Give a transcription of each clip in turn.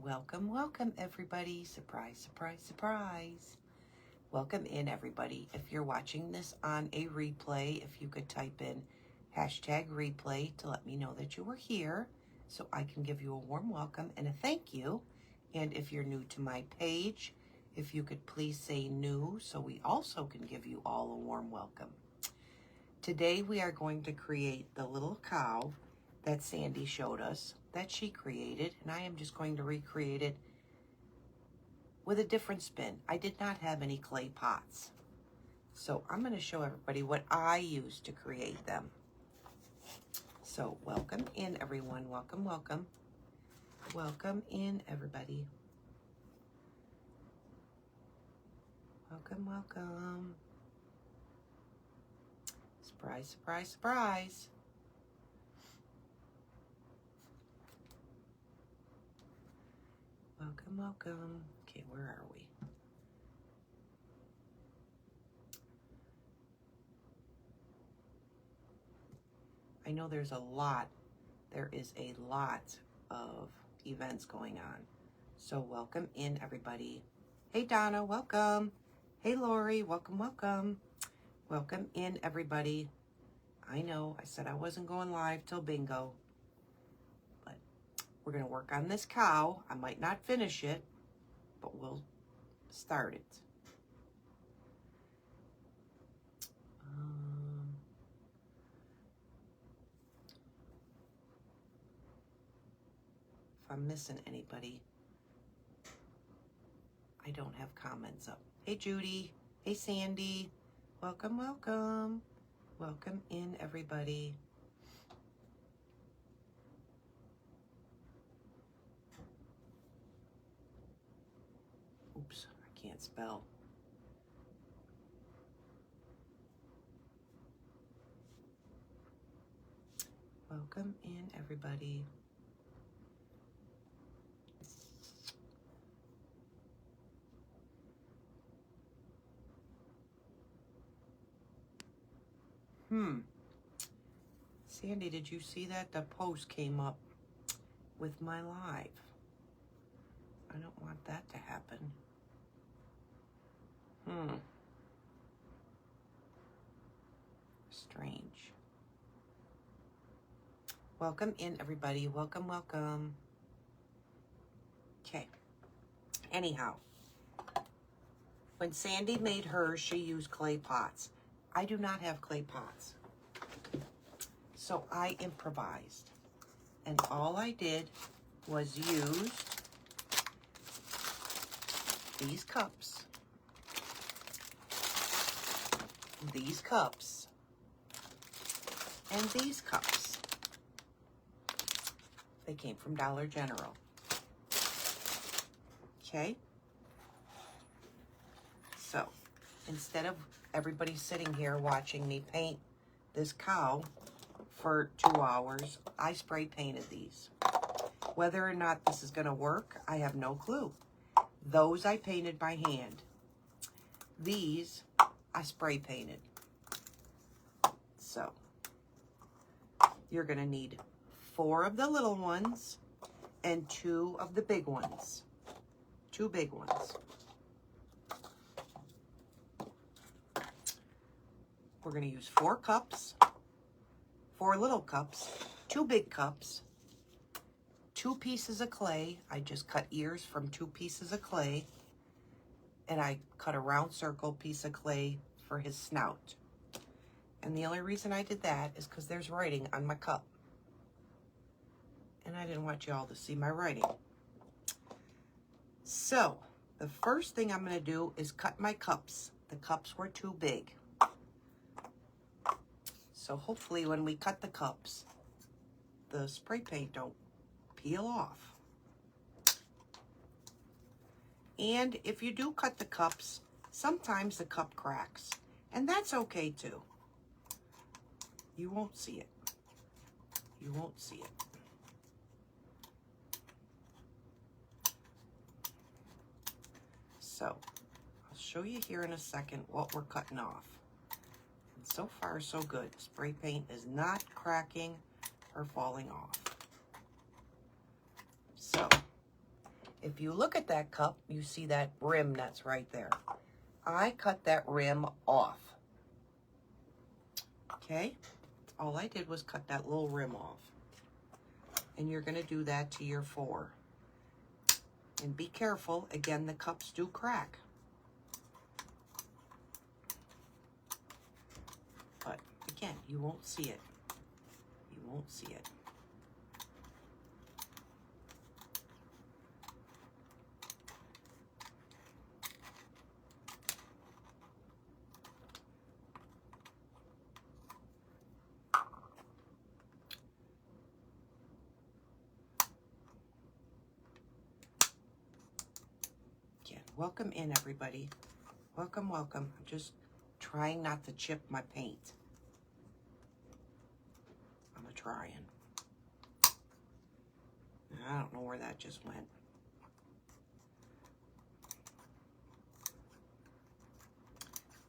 Welcome, welcome everybody. Surprise, surprise, surprise. Welcome in everybody. If you're watching this on a replay, if you could type in hashtag replay to let me know that you were here so I can give you a warm welcome and a thank you. And if you're new to my page, if you could please say new so we also can give you all a warm welcome. Today we are going to create the little cow that Sandy showed us that she created, and I am just going to recreate it with a different spin. I did not have any clay pots, so I'm going to show everybody what I used to create them. So welcome in everyone, welcome, welcome. Welcome in everybody. Welcome, welcome. Surprise, surprise, surprise. Welcome, welcome. Okay, where are we? I know there is a lot of events going on. So welcome in everybody. Hey Donna, welcome. Hey Lori, welcome, welcome. Welcome in everybody. I know I said I wasn't going live till bingo, but we're gonna work on this cow. I might not finish it, but we'll start it. If I'm missing anybody, I don't have comments up. Hey Judy, hey Sandy, welcome, welcome. Welcome in everybody. Oops, I can't spell. Welcome in everybody. Sandy, did you see that? The post came up with my live. I don't want that to happen. Strange. Welcome in everybody. Welcome, welcome. Okay. Anyhow, when Sandy made hers, she used clay pots. I do not have clay pots. So I improvised. And all I did was use these cups, and these cups. They came from Dollar General. Okay? So, instead of everybody sitting here watching me paint this cow for 2 hours, I spray painted these. Whether or not this is going to work, I have no clue. Those I painted by hand. These I spray painted. So, you're going to need 4 of the little ones and 2 of the big ones. 2 big ones. We're going to use 4 cups, 4 little cups, 2 big cups, 2 pieces of clay. I just cut ears from 2 pieces of clay, and I cut a round circle piece of clay for his snout. And the only reason I did that is because there's writing on my cup. And I didn't want y'all to see my writing. So, the first thing I'm going to do is cut my cups. The cups were too big. So hopefully when we cut the cups, the spray paint don't peel off. And if you do cut the cups, sometimes the cup cracks. And that's okay too. You won't see it. You won't see it. So, I'll show you here in a second what we're cutting off. And so far, so good. Spray paint is not cracking or falling off. So, If you look at that cup, you see that rim that's right there. I cut that rim off. Okay? All I did was cut that little rim off. And you're going to do that to your 4. And be careful, again, the cups do crack. But again, you won't see it. You won't see it. Welcome in, everybody. Welcome, welcome. I'm just trying not to chip my paint. I'm trying. I don't know where that just went.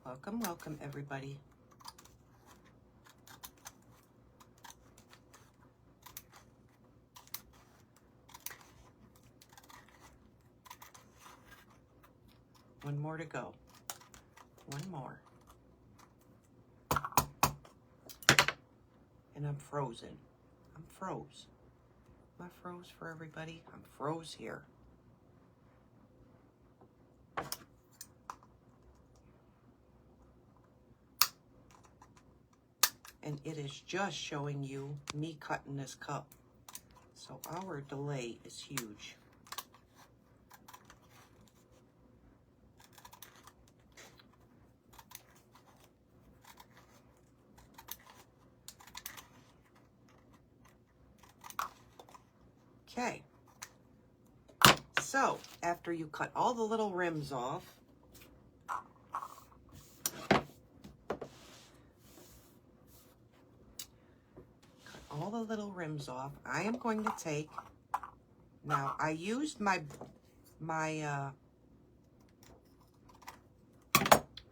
Welcome, welcome, everybody. One more to go. One more. And I'm frozen. I'm froze. Am I froze for everybody? I'm froze here. And it is just showing you me cutting this cup. So our delay is huge. Okay, so after you cut all the little rims off, cut all the little rims off, I am going to take, now I used my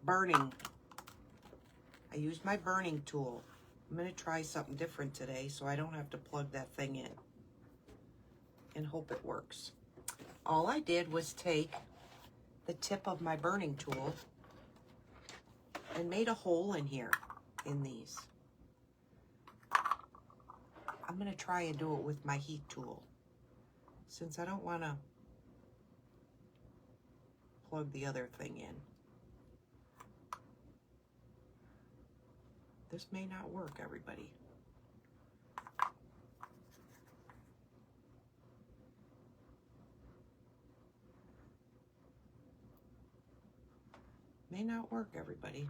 burning tool. I'm going to try something different today so I don't have to plug that thing in. And hope it works. All I did was take the tip of my burning tool and made a hole in here, in these. I'm going to try and do it with my heat tool, since I don't want to plug the other thing in. This may not work, everybody. May not work, everybody.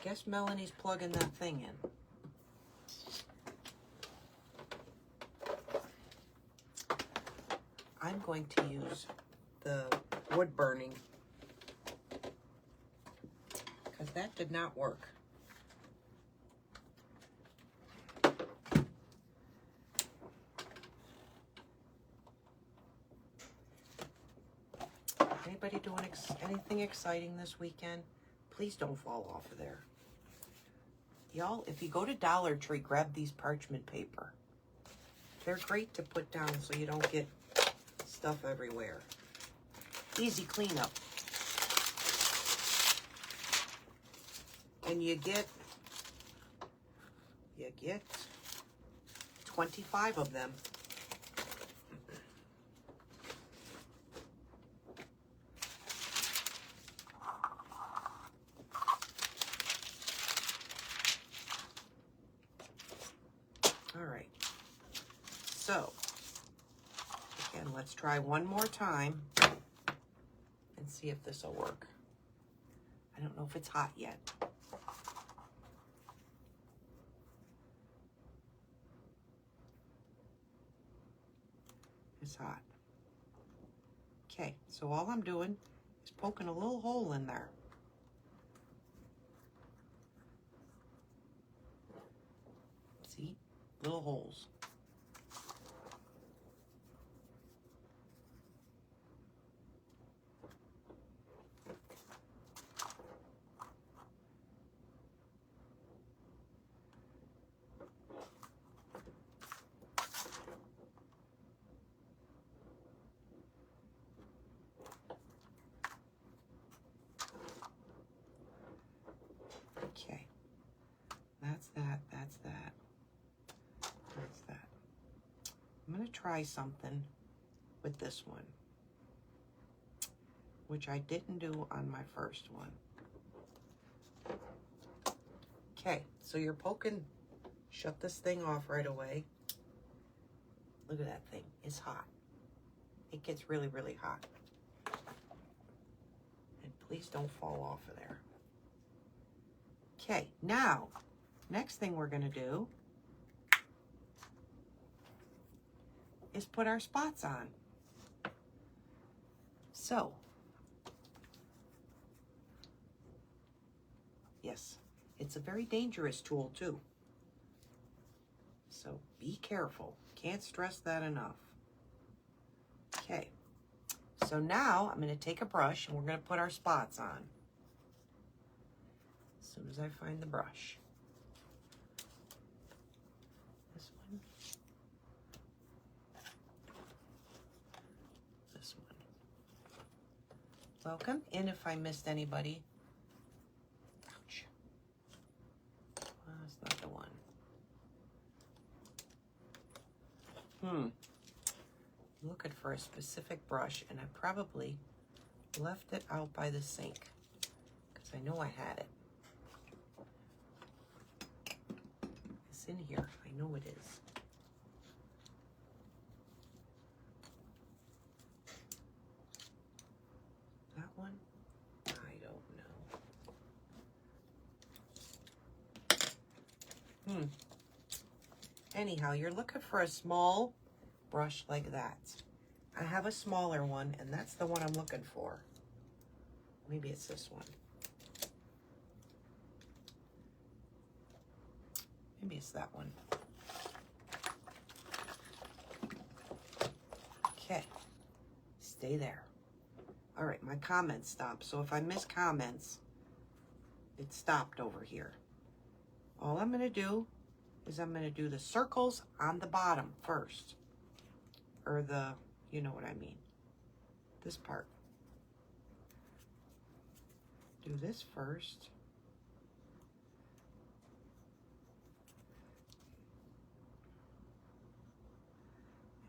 Guess Melanie's plugging that thing in. I'm going to use the wood burning because that did not work. Anybody doing anything exciting this weekend? Please don't fall off of there. Y'all, if you go to Dollar Tree, grab these parchment paper. They're great to put down so you don't get stuff everywhere. Easy cleanup. And you get 25 of them. All right. So, again, let's try one more time and see if this will work. I don't know if it's hot yet. It's hot. Okay, so all I'm doing is poking a little hole in there. See? Little holes. I'm going to try something with this one, which I didn't do on my first one. Okay, so you're poking, shut this thing off right away. Look at that thing, it's hot. It gets really, really hot. And please don't fall off of there. Okay, now, next thing we're gonna do is put our spots on. So, yes, it's a very dangerous tool too. So be careful. Can't stress that enough. Okay, so now I'm going to take a brush and we're going to put our spots on. As soon as I find the brush. This one. This one. Welcome in if I missed anybody. Ouch. Well, that's not the one. Looking for a specific brush, and I probably left it out by the sink because I know I had it. It's in here. I know it is. That one? I don't know. Anyhow, you're looking for a small brush like that. I have a smaller one, and that's the one I'm looking for. Maybe it's this one. Maybe it's that one. Okay, stay there. All right, my comments stopped. So if I miss comments, it stopped over here. All I'm gonna do is I'm gonna do the circles on the bottom first. Or the, you know what I mean. This part. Do this first.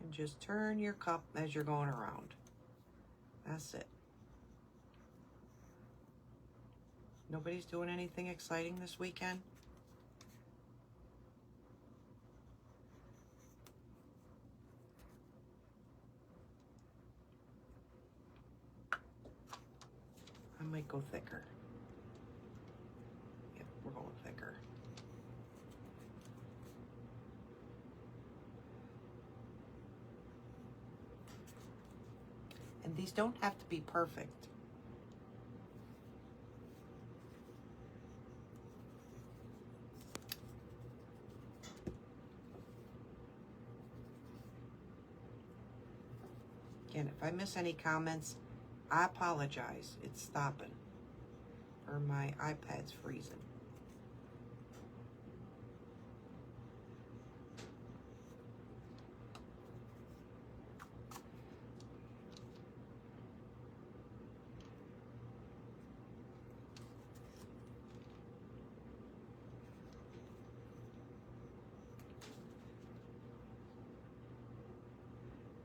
And just turn your cup as you're going around. That's it. Nobody's doing anything exciting this weekend? I might go thicker. Yep, we're going thicker. And these don't have to be perfect. Again, if I miss any comments, I apologize. It's stopping. Or my iPad's freezing.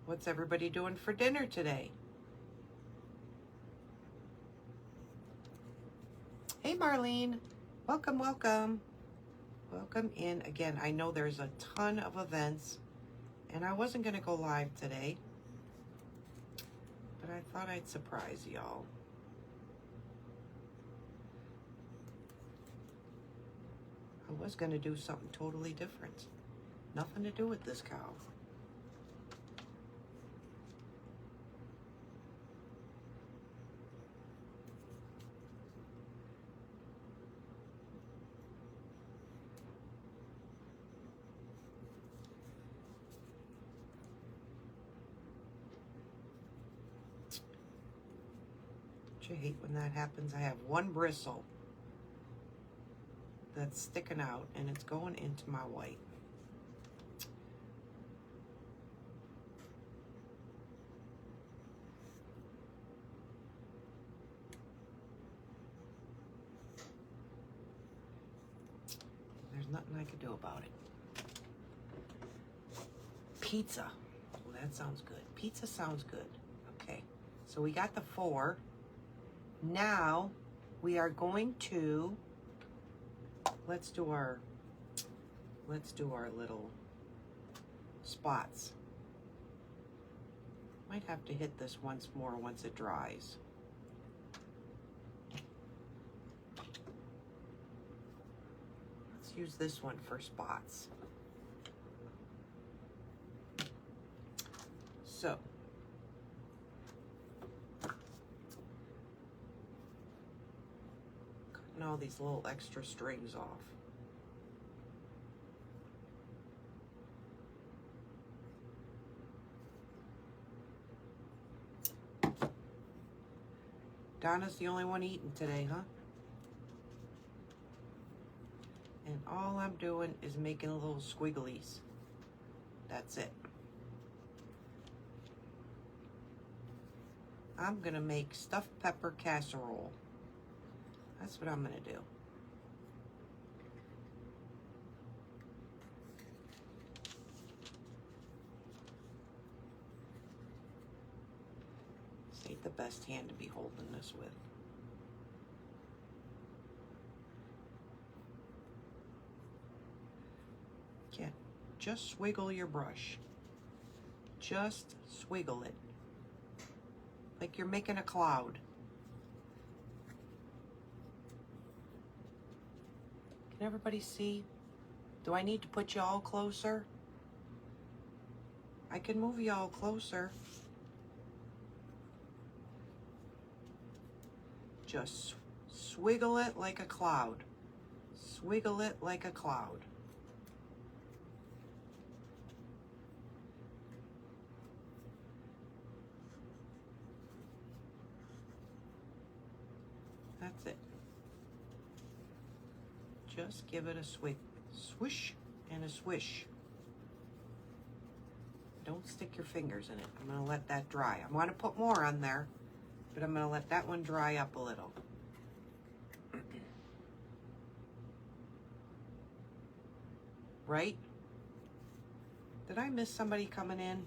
What's everybody doing for dinner today? Hey, Marlene. Welcome, welcome. Welcome in. Again, I know there's a ton of events, and I wasn't going to go live today, but I thought I'd surprise y'all. I was going to do something totally different. Nothing to do with this cow. I hate when that happens. I have one bristle that's sticking out and it's going into my white. There's nothing I could do about it. Pizza. that sounds good. Pizza sounds good. Okay, so we got the 4. Now we are going to, let's do our little spots. Might have to hit this once more once it dries. Let's use this one for spots. So, cutting all these little extra strings off. Donna's the only one eating today, huh? And all I'm doing is making little squigglies. That's it. I'm gonna make stuffed pepper casserole. That's what I'm gonna do. This ain't the best hand to be holding this with. Again, just swiggle your brush. Just swiggle it. Like you're making a cloud. Can everybody see? Do I need to put you all closer? I can move you all closer. Just swiggle it like a cloud. Swiggle it like a cloud. That's it. Just give it a swish and a swish. Don't stick your fingers in it. I'm going to let that dry. I want to put more on there, but I'm going to let that one dry up a little. Right? Did I miss somebody coming in?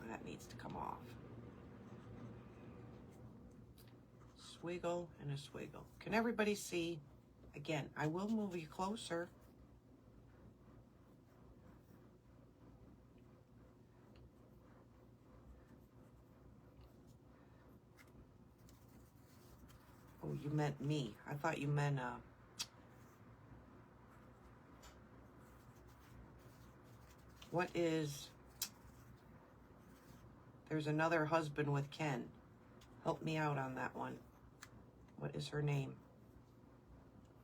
That needs to come off. Swiggle and a swiggle. Can everybody see? Again, I will move you closer. Oh, you meant me. I thought you meant what is, there's another husband with Ken. Help me out on that one. What is her name?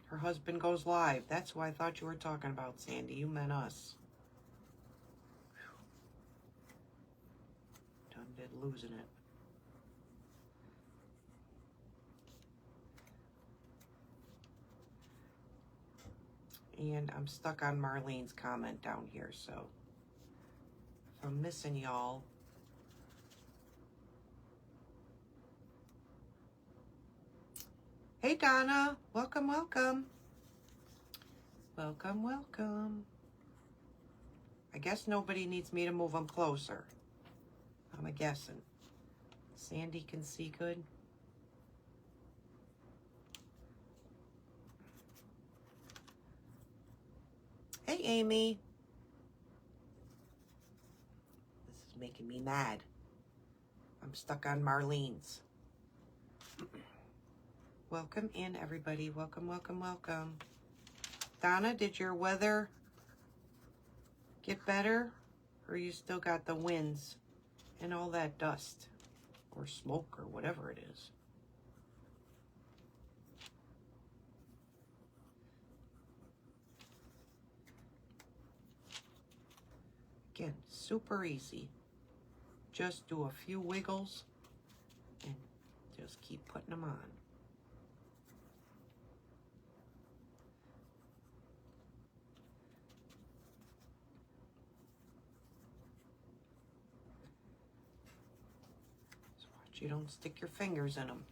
Her husband goes live. That's who I thought you were talking about, Sandy. You meant us. Whew. Done did losing it. And I'm stuck on Marlene's comment down here, so if I'm missing y'all, hey Donna, welcome, welcome. Welcome, welcome. I guess nobody needs me to move them closer. I'm guessing. Sandy can see good. Hey Amy. This is making me mad. I'm stuck on Marlene's. Welcome in, everybody. Welcome, welcome, welcome. Donna, did your weather get better? Or you still got the winds and all that dust or smoke or whatever it is? Again, super easy. Just do a few wiggles and just keep putting them on. You don't stick your fingers in them.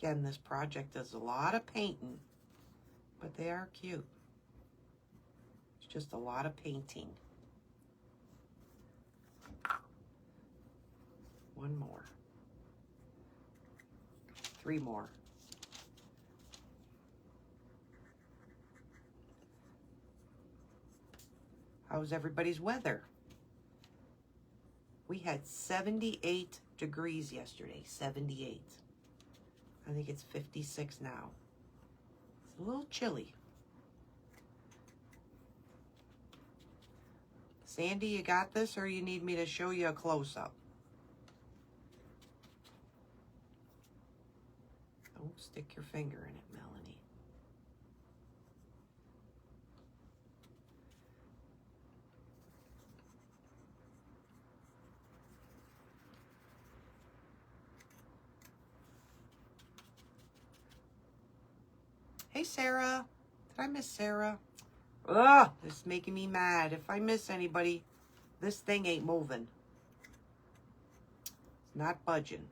Again, this project is a lot of painting, but they are cute. It's just a lot of painting. One more. 3 more. How's everybody's weather? We had 78 degrees yesterday, 78. I think it's 56 now. It's a little chilly. Sandy, you got this, or you need me to show you a close-up? Don't stick your finger in it, Melanie. Hey, Sarah. Did I miss Sarah? Ugh, this is making me mad. If I miss anybody, this thing ain't moving. It's not budging.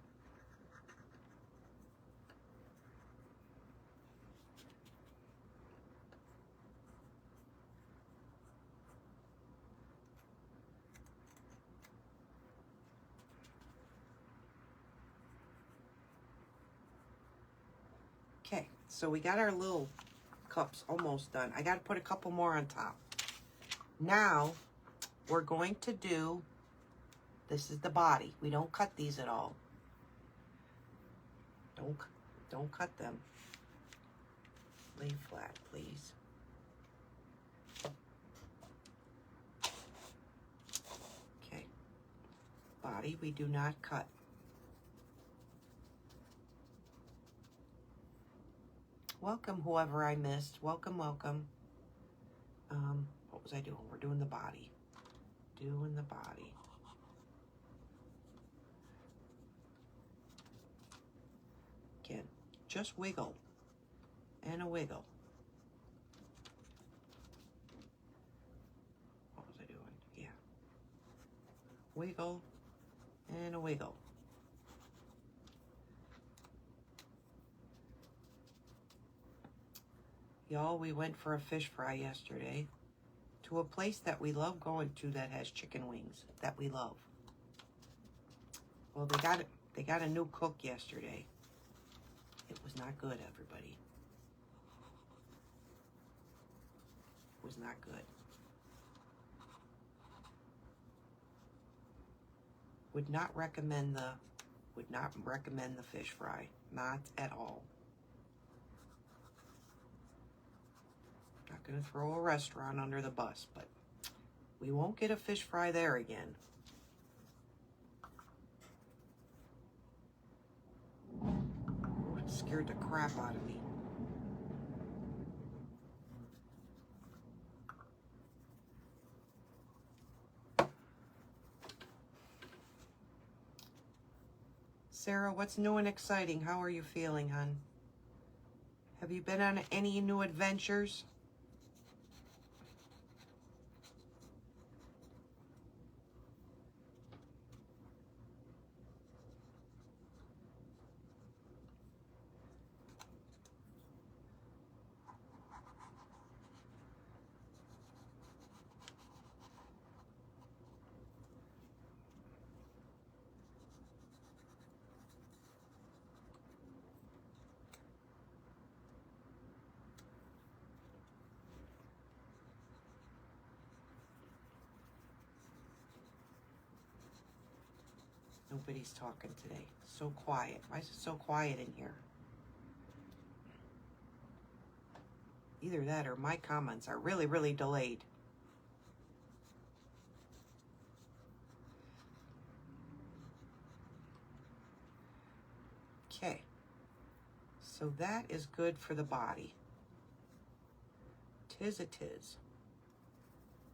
Okay, so we got our little cups almost done. I got to put a couple more on top. Now, we're going to do, this is the body. We don't cut these at all. Don't cut them. Lay flat, please. Okay. Body, we do not cut. Welcome, whoever I missed. Welcome, welcome. What was I doing? We're doing the body. Doing the body. Again, just wiggle. And a wiggle. What was I doing? Yeah. Wiggle. And a wiggle. Y'all, we went for a fish fry yesterday to a place that we love going to that has chicken wings that we love. Well, they got a new cook yesterday. It was not good, everybody. It was not good. Would not recommend the fish fry. Not at all. Not going to throw a restaurant under the bus, but we won't get a fish fry there again. Oh, it scared the crap out of me. Sarah, what's new and exciting? How are you feeling, hon? Have you been on any new adventures? Nobody's talking today. So quiet. Why is it so quiet in here? Either that or my comments are really, really delayed. Okay. So that is good for the body. 'Tis a tis.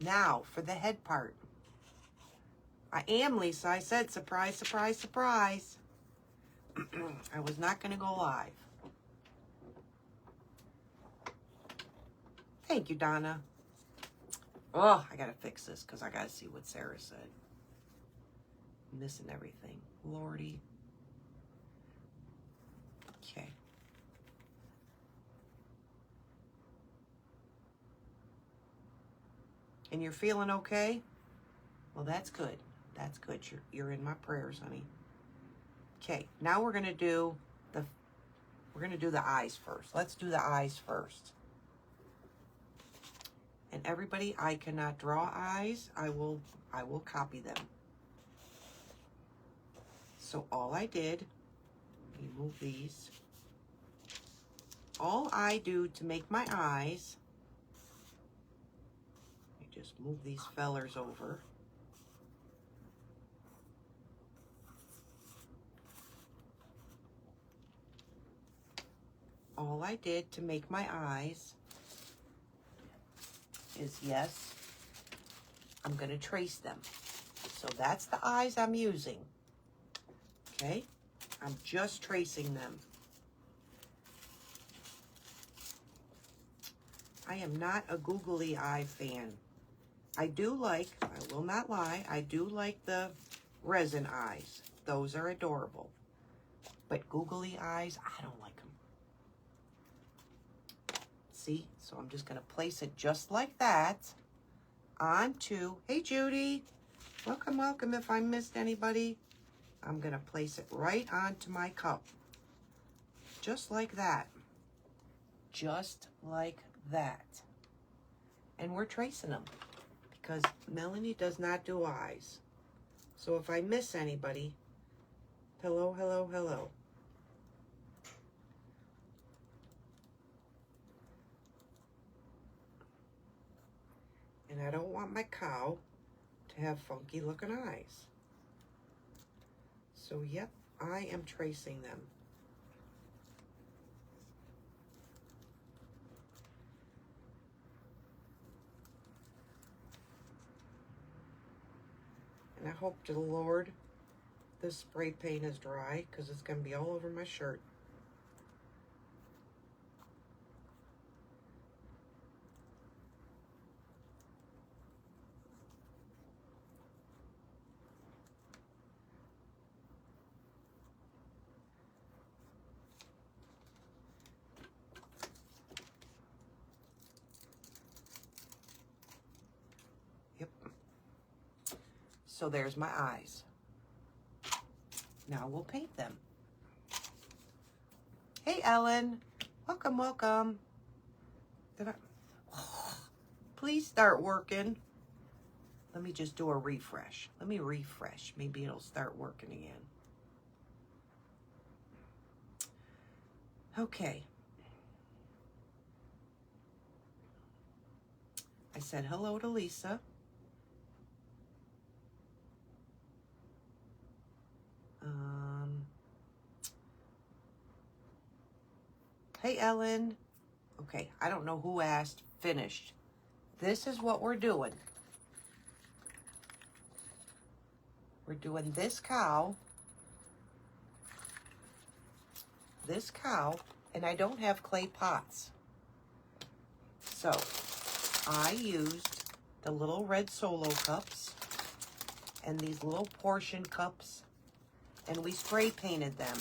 Now for the head part. I am Lisa. I said surprise, surprise, surprise. I was not going to go live. Thank you, Donna. Oh, I got to fix this because I got to see what Sarah said. I'm missing everything. Lordy. Okay. And you're feeling okay? Well, that's good. That's good. You're in my prayers, honey. Okay, now we're gonna do the eyes first. Let's do the eyes first. And everybody, I cannot draw eyes. I will copy them. So all I did, let me move these. All I do to make my eyes, let me just move these fellers over. All I did to make my eyes is, yes, I'm going to trace them. So that's the eyes I'm using. Okay? I'm just tracing them. I am not a googly eye fan. I do like, I will not lie, I do like the resin eyes. Those are adorable. But googly eyes, I don't like them. See? So I'm just going to place it just like that onto, hey Judy, welcome, welcome. If I missed anybody, I'm going to place it right onto my cup. Just like that. Just like that. And we're tracing them because Melanie does not do eyes. So if I miss anybody, hello, hello, hello. And I don't want my cow to have funky looking eyes. So yep, I am tracing them. And I hope to the Lord this spray paint is dry because it's going to be all over my shirt. Yep. So there's my eyes. Now we'll paint them. Hey, Ellen. Welcome, welcome. Please start working. Let me just do a refresh. Let me refresh. Maybe it'll start working again. Okay. I said hello to Lisa. Hey, Ellen. Okay, I don't know who asked. Finished. This is what we're doing. We're doing this cow, and I don't have clay pots. So I used the little red Solo cups and these little portion cups, and we spray painted them.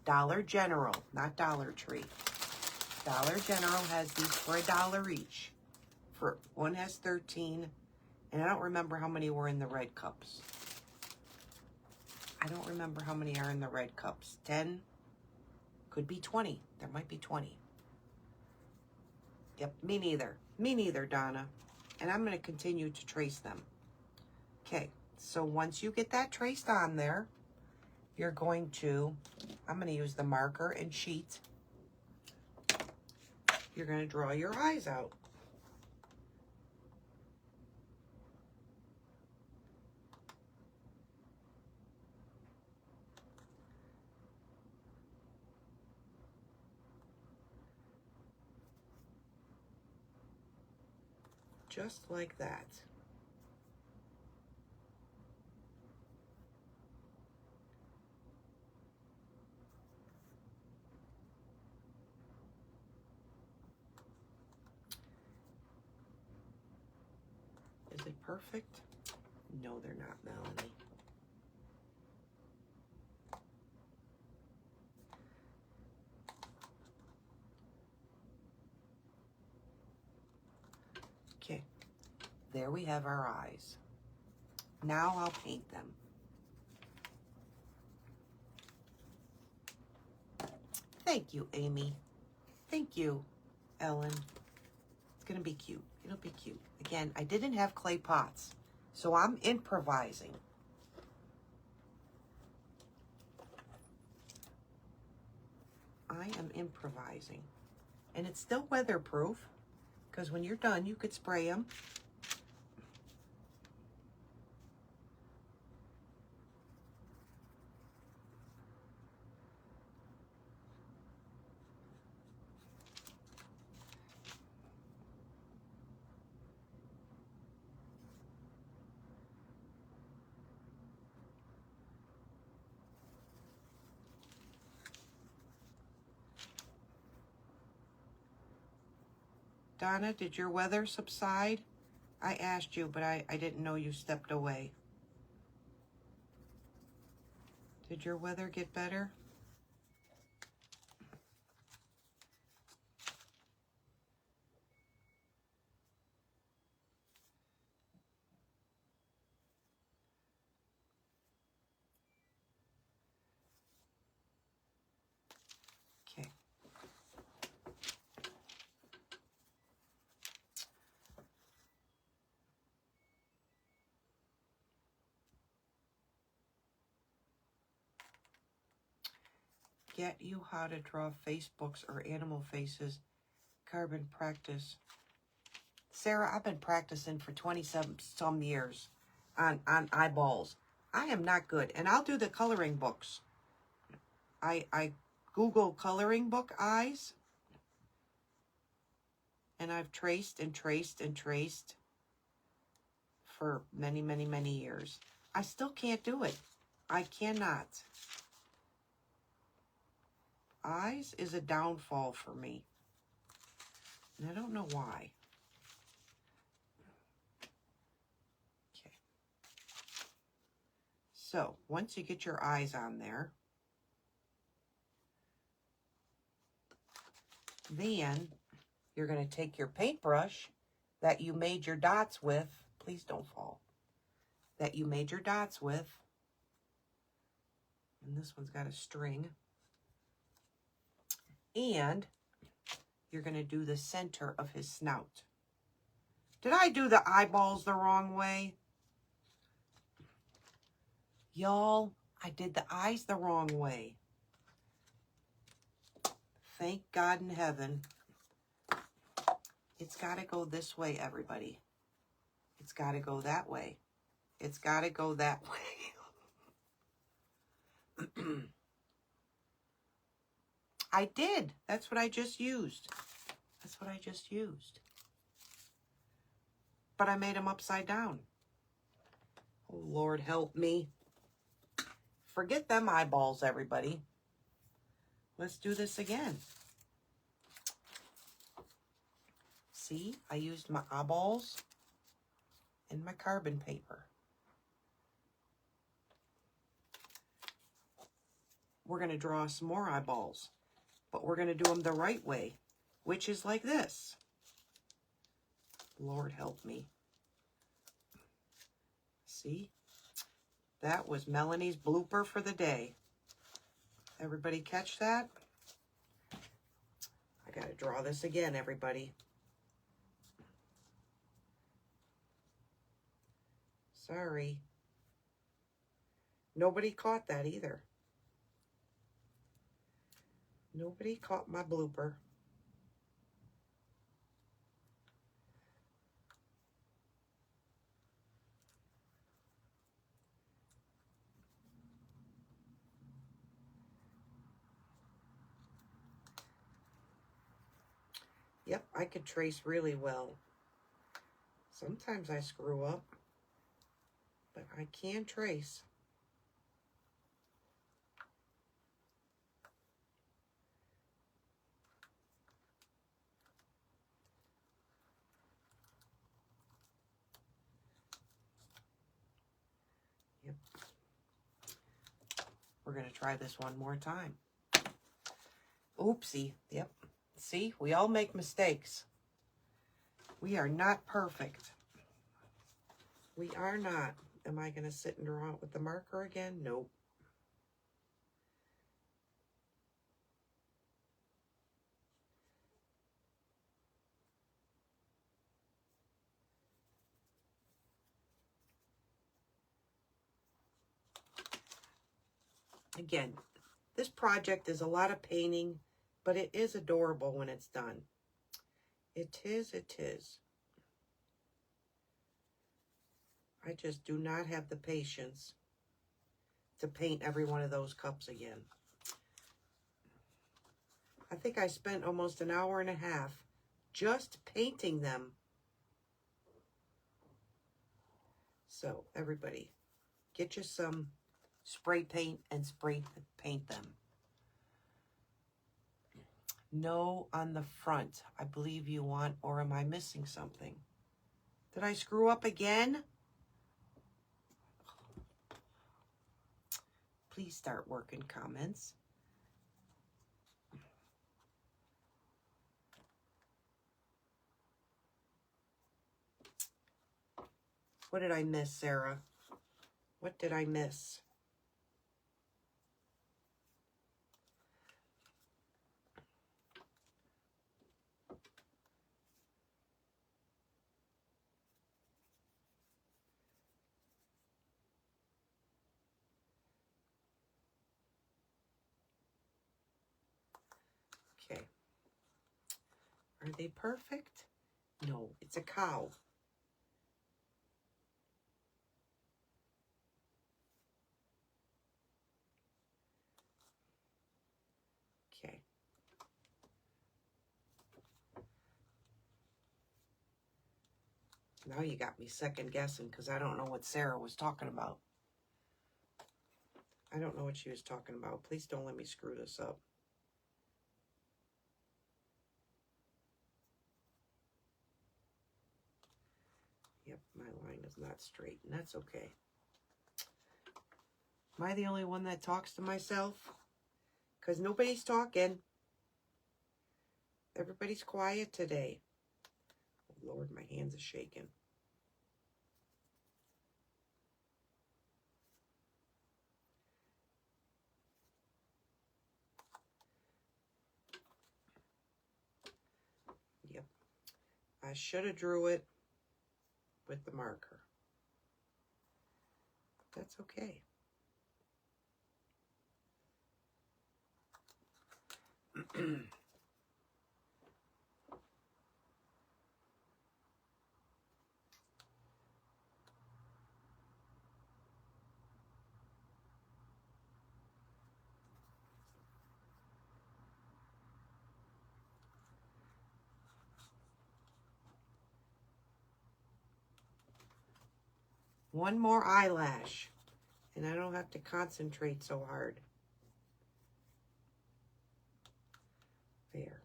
Dollar General, not Dollar Tree. Dollar General has these for $1 each. One has 13, and I don't remember how many were in the red cups. I don't remember how many are in the red cups. 10, could be 20. There might be 20. Yep, me neither. Me neither, Donna. And I'm going to continue to trace them. Okay, so once you get that traced on there, you're going to, I'm going to use the marker and sheet. You're going to draw your eyes out. Just like that. Is it perfect? No, they're not, Melanie. Okay, There we have our eyes. Now I'll paint them. Thank you, Amy. Thank you, Ellen. It's going to be cute. It'll be cute. Again, I didn't have clay pots, so I'm improvising. I am improvising. And it's still weatherproof, because when you're done, you could spray them. Donna, did your weather subside? I asked you, but I didn't know you stepped away. Did your weather get better? Okay. Get you how to draw face books or animal faces. Carbon practice. Sarah, I've been practicing for 27 years on eyeballs. I am not good. And I'll do the coloring books. I Google coloring book eyes. And I've traced and traced and traced for many, many, many years. I still can't do it. I cannot. Eyes is a downfall for me. And I don't know why. Okay. So, once you get your eyes on there, then you're going to take your paintbrush that you made your dots with. Please don't fall. That you made your dots with. And this one's got a string. And you're going to do the center of his snout. Did I do the eyeballs the wrong way? Y'all, I did the eyes the wrong way. Thank God in heaven. It's got to go this way, everybody. It's got to go that way. It's got to go that way. I did. That's what I just used. That's what I just used. But I made them upside down. Oh, Lord, help me. Forget them eyeballs, everybody. Let's do this again. See, I used my eyeballs and my carbon paper. We're going to draw some more eyeballs, but we're going to do them the right way, which is like this. Lord help me. See? That was Melanie's blooper for the day. Everybody catch that? I got to draw this again, everybody. Sorry. Nobody caught that either. Nobody caught my blooper. Yep, I could trace really well. Sometimes I screw up, but I can trace. Yep. We're going to try this one more time. Oopsie. Yep. See, we all make mistakes. We are not perfect. We are not. Am I going to sit and draw it with the marker again? Nope. Again, this project is a lot of painting, but it is adorable when it's done. It is, it is. I just do not have the patience to paint every one of those cups again. I think I spent almost an hour and a half just painting them. So, everybody, get you some spray paint and spray paint them. No on the front, I believe you want, or am I missing something? Did I screw up again? Please start working comments. What did I miss, Sarah? What did I miss? Okay. Are they perfect? No, it's a cow. Okay. Now you got me second guessing because I don't know what Sarah was talking about. I don't know what she was talking about. Please don't let me screw this up. Yep, my line is not straight, and that's okay. Am I the only one that talks to myself? Because nobody's talking. Everybody's quiet today. Oh, Lord, my hands are shaking. Yep. I should have drew it with the marker. That's okay. One more eyelash, and I don't have to concentrate so hard. There.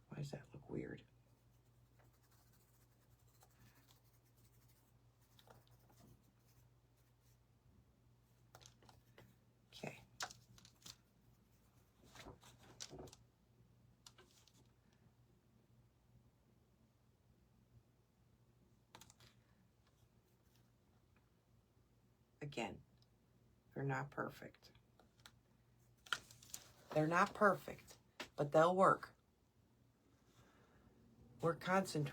Why does that look weird? Okay. Again, they're not perfect. They're not perfect, but they'll work. We're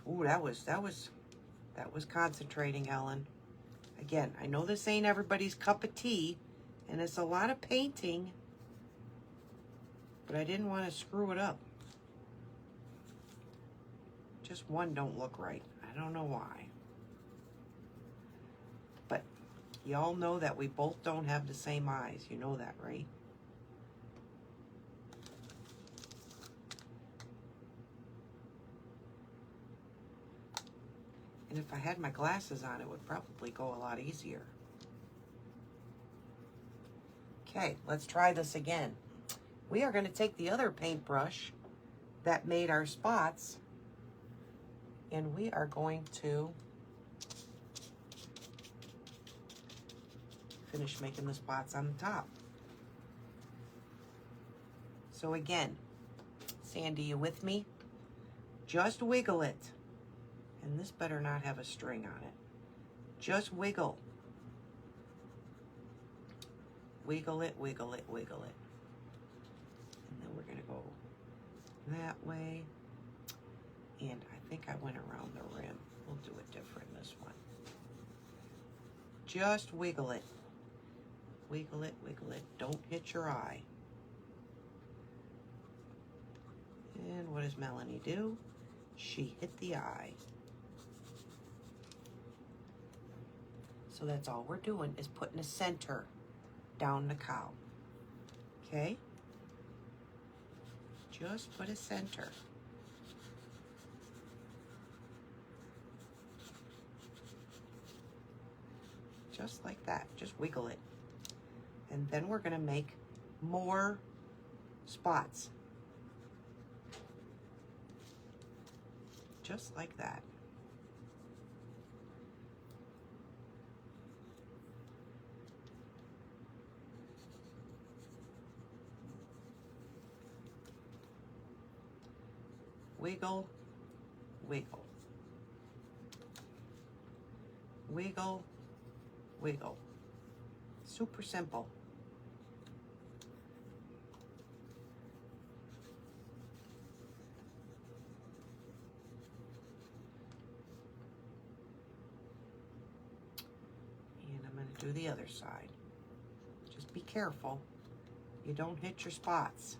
Ooh, that was concentrating, Ellen. Again, I know this ain't everybody's cup of tea, and it's a lot of painting, but I didn't want to screw it up. Just one don't look right. I don't know why. But y'all know that we both don't have the same eyes. You know that, right? And if I had my glasses on, it would probably go a lot easier. Okay, let's try this again. We are going to take the other paintbrush that made our spots, and we are going to finish making the spots on the top. So again, Sandy, you with me? Just wiggle it. And this better not have a string on it. Just wiggle. Wiggle it, wiggle it, wiggle it. And then we're going to go that way. And I think I went around the rim. We'll do it different this one. Just wiggle it. Wiggle it, wiggle it. Don't hit your eye. And what does Melanie do? She hit the eye. So that's all we're doing is putting a center down the cow. Okay? Just put a center. Just like that. Just wiggle it. And then we're going to make more spots. Just like that. Wiggle, wiggle. Wiggle, wiggle. Super simple. And I'm going to do the other side. Just be careful. You don't hit your spots.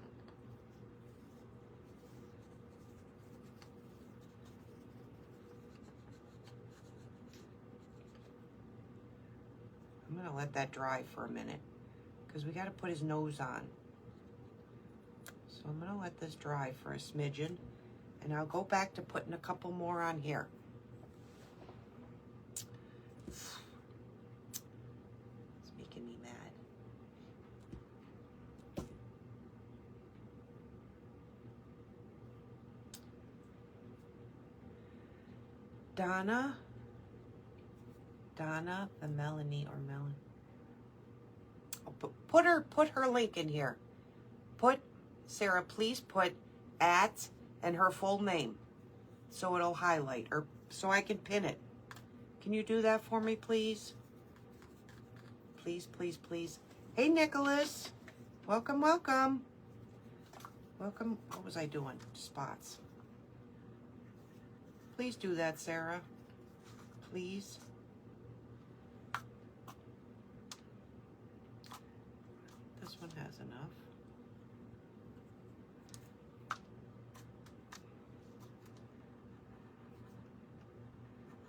I'm going to let that dry for a minute because we got to put his nose on. So I'm going to let this dry for a smidgen and I'll go back to putting a couple more on here. It's making me mad. Donna, the Melanie or Melanie. Oh, put her link in here. Sarah, please put at and her full name so it'll highlight or so I can pin it. Can you do that for me, please? Please, please, please. Hey, Nicholas. Welcome, welcome. Welcome. What was I doing? Spots. Please do that, Sarah. Please. This one has enough.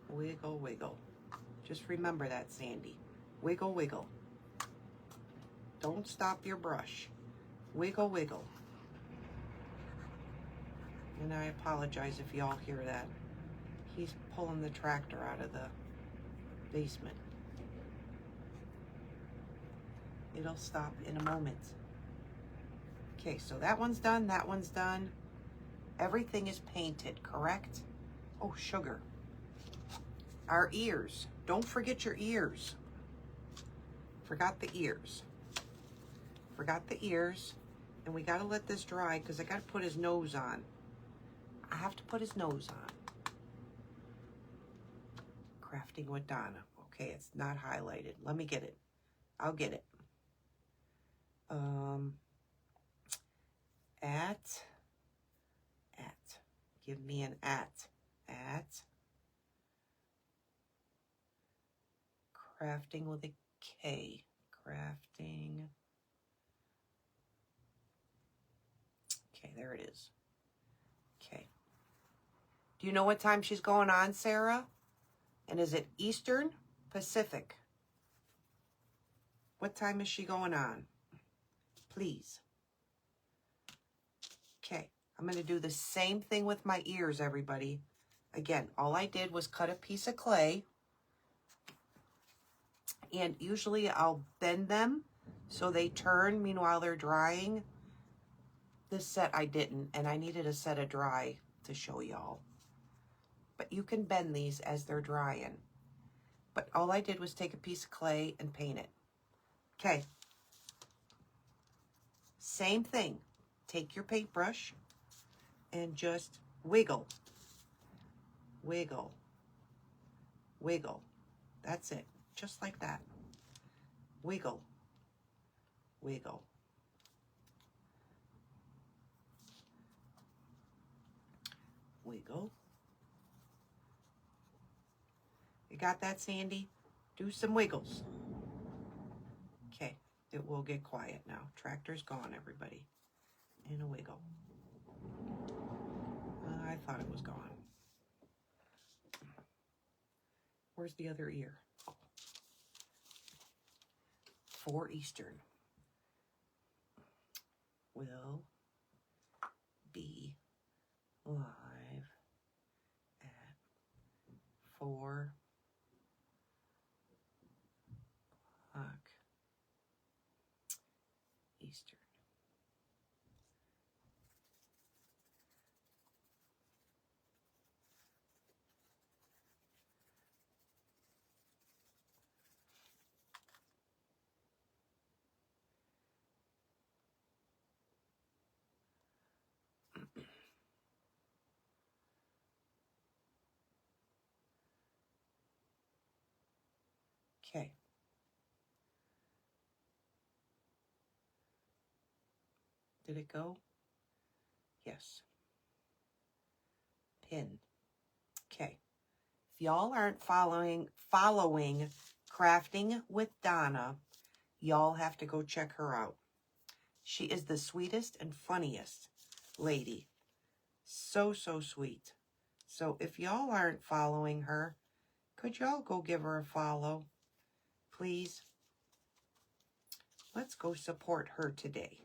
Wiggle, wiggle. Just remember that, Sandy. Wiggle, wiggle. Don't stop your brush. Wiggle, wiggle. And I apologize if y'all hear that. He's pulling the tractor out of the basement. It'll stop in a moment. Okay, so that one's done, that one's done. Everything is painted, correct? Oh, sugar. Our ears. Don't forget your ears. Forgot the ears. Forgot the ears. And we gotta let this dry because I gotta put his nose on. I have to put his nose on. Crafting with Donna. Okay, it's not highlighted. Let me get it. I'll get it. At. Give me an at. At. Crafting with a K. Crafting. Okay, there it is. Okay. Do you know what time she's going on, Sarah? And is it Eastern? Pacific? What time is she going on? Please. Okay, I'm going to do the same thing with my ears, everybody. Again, all I did was cut a piece of clay. And usually I'll bend them so they turn meanwhile they're drying. This set I didn't, and I needed a set of dry to show y'all. But you can bend these as they're drying. But all I did was take a piece of clay and paint it. Okay. Same thing. Take your paintbrush and just wiggle. wiggle, wiggle. That's it. Just like that. Wiggle, wiggle. Wiggle. You got that, Sandy? Do some wiggles. Okay, it will get quiet now. Tractor's gone, everybody. And a wiggle. I thought it was gone. Where's the other ear? Oh. 4 Eastern. Will be live at 4 o'clock Eastern. Okay. Did it go? Yes. Pin. Okay. If y'all aren't following Crafting with Donna, y'all have to go check her out. She is the sweetest and funniest lady. So, so sweet. So if y'all aren't following her, could y'all go give her a follow, please? Let's go support her today.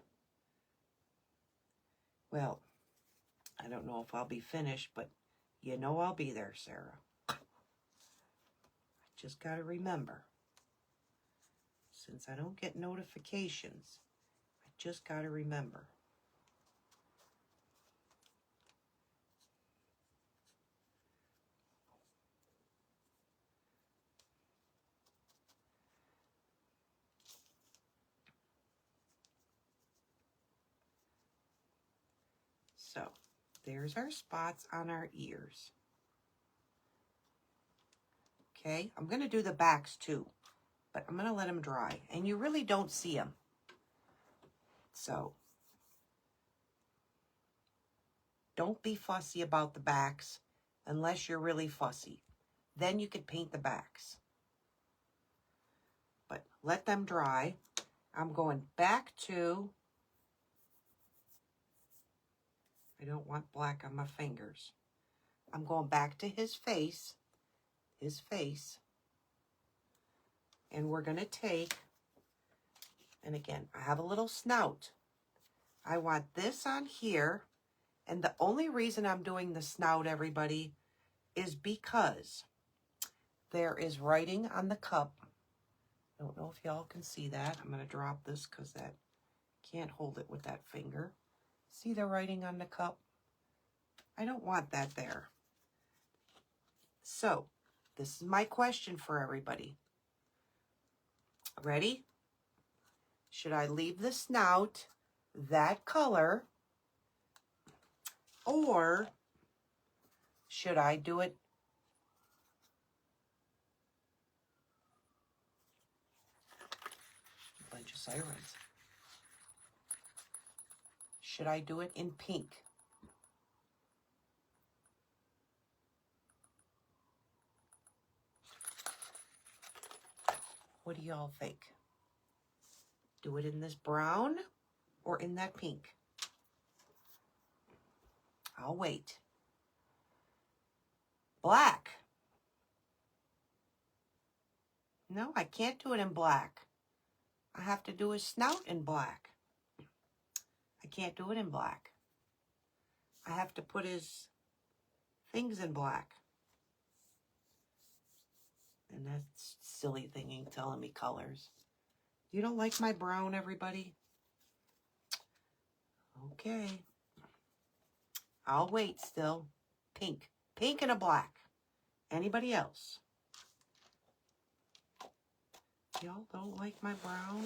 Well, I don't know if I'll be finished, but you know I'll be there, Sarah. I just got to remember. Since I don't get notifications, I just got to remember. So, there's our spots on our ears. Okay, I'm going to do the backs too, but I'm going to let them dry. And you really don't see them. So, don't be fussy about the backs unless you're really fussy. Then you could paint the backs. But let them dry. I'm going back to, I don't want black on my fingers. I'm going back to his face. And we're going to take, and again, I have a little snout. I want this on here. And the only reason I'm doing the snout, everybody, is because there is writing on the cup. I don't know if y'all can see that. I'm going to drop this because that can't hold it with that finger. See the writing on the cup? I don't want that there. So, this is my question for everybody. Ready? Should I leave the snout that color, or should I do it a bunch of sirens? Should I do it in pink? What do y'all think? Do it in this brown or in that pink? I'll wait. Black. No, I can't do it in black. I have to do his snout in black. I can't do it in black. I have to put his things in black. And that's silly thinking, telling me colors. You don't like my brown, everybody? Okay. I'll wait still. Pink. Pink and a black. Anybody else? Y'all don't like my brown?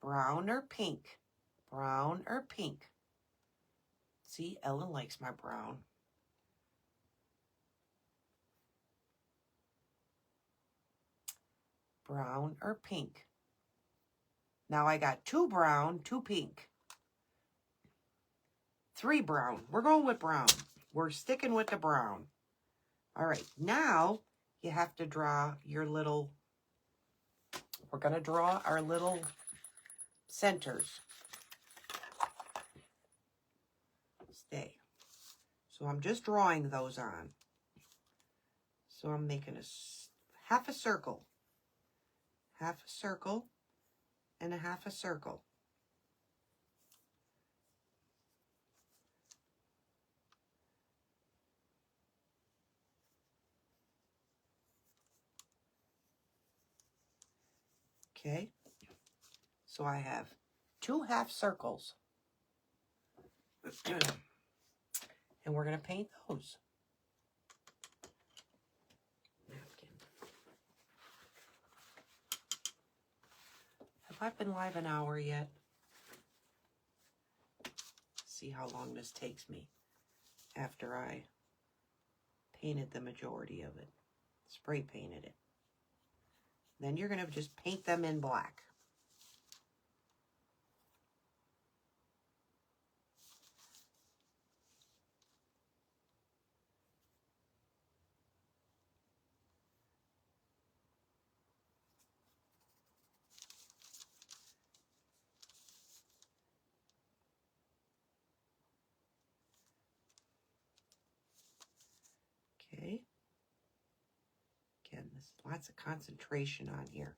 Brown or pink? Brown or pink? See, Ellen likes my brown. Brown or pink. Now I got 2 brown, 2 pink. 3 brown. We're going with brown. We're sticking with the brown. All right, now you have to draw your little, we're going to draw our little centers. Stay. So I'm just drawing those on. So I'm making half a circle, and a half a circle. Okay, so I have 2 half circles. And we're going to paint those. Napkin. Have I been live an hour yet? See how long this takes me after I painted the majority of it. Spray painted it. Then you're going to just paint them in black. Okay. Again, there's lots of concentration on here.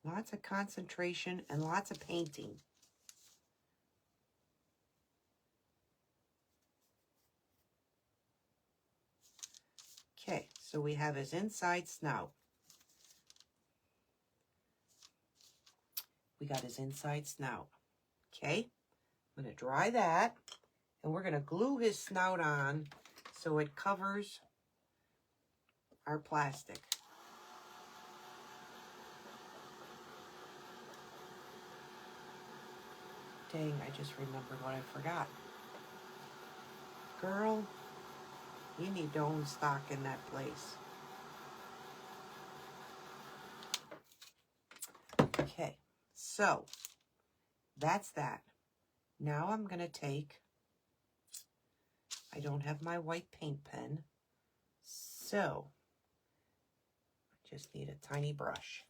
Lots of concentration and lots of painting. Okay, so we have his inside snout. We got his inside snout. Okay, I'm going to dry that, and we're going to glue his snout on so it covers our plastic. Dang, I just remembered what I forgot. Girl, you need to own stock in that place. Okay, so that's that. Now I'm going to take, I don't have my white paint pen, so I just need a tiny brush.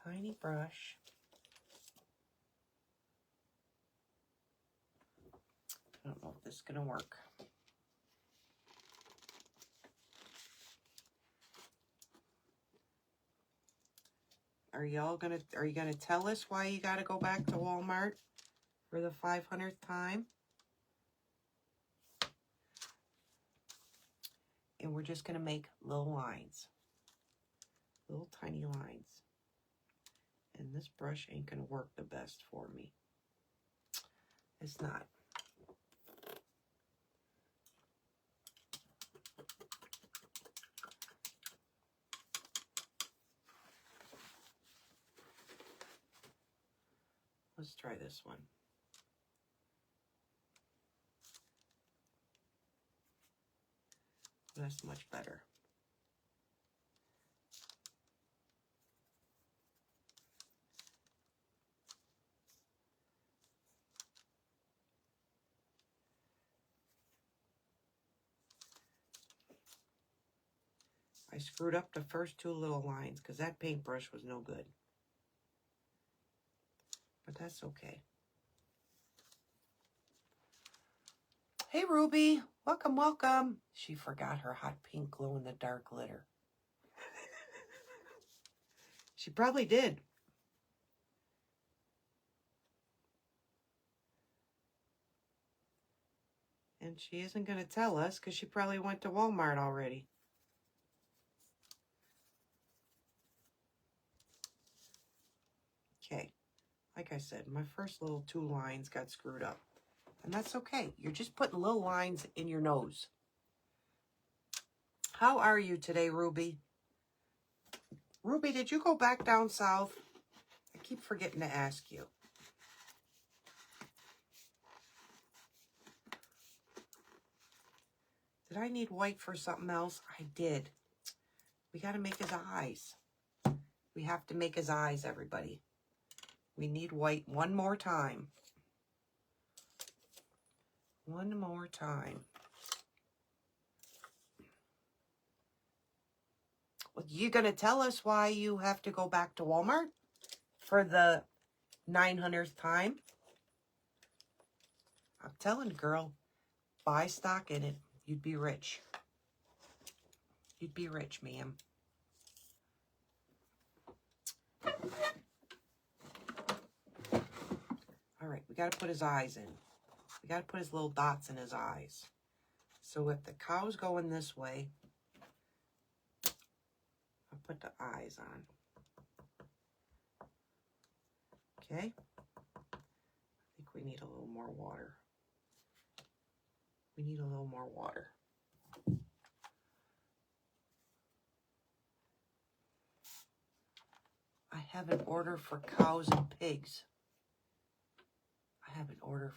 Tiny brush. I don't know if this is going to work. Are you gonna tell us why you gotta go back to Walmart for the 500th time? And we're just gonna make little lines. Little tiny lines. And this brush ain't gonna work the best for me. It's not. Let's try this one. That's much better. I screwed up the first 2 little lines because that paintbrush was no good. But that's okay. Hey, Ruby. Welcome, welcome. She forgot her hot pink glow-in-the-dark glitter. She probably did. And she isn't going to tell us because she probably went to Walmart already. Okay. Like I said, my first little 2 lines got screwed up. And that's okay. You're just putting little lines in your nose. How are you today, Ruby? Ruby, did you go back down south? I keep forgetting to ask you. Did I need white for something else? I did. We got to make his eyes. We have to make his eyes, everybody. We need white one more time. One more time. Well, you going to tell us why you have to go back to Walmart for the 900th time? I'm telling you, girl, buy stock in it. You'd be rich. You'd be rich, ma'am. All right, we got to put his eyes in. We got to put his little dots in his eyes. So if the cow's going this way, I'll put the eyes on. Okay? I think we need a little more water. We need a little more water. I have an order for cows and pigs. I have an order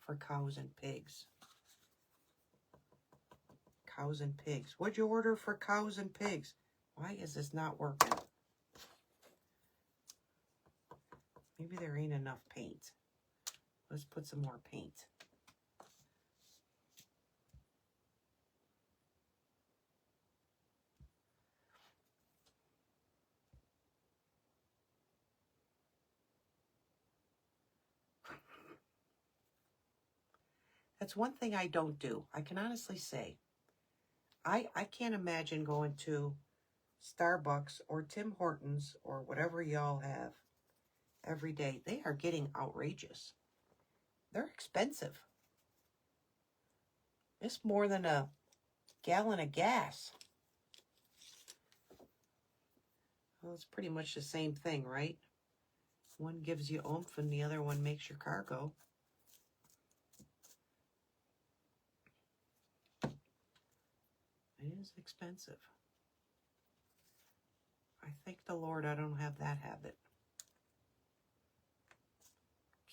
for cows and pigs. Cows and pigs. What'd you order for cows and pigs? Why is this not working? Maybe there ain't enough paint. Let's put some more paint. That's one thing I don't do. I can honestly say, I can't imagine going to Starbucks or Tim Hortons or whatever y'all have every day. They are getting outrageous. They're expensive. It's more than a gallon of gas. Well, it's pretty much the same thing, right? One gives you oomph and the other one makes your car go. It is expensive. I thank the Lord I don't have that habit.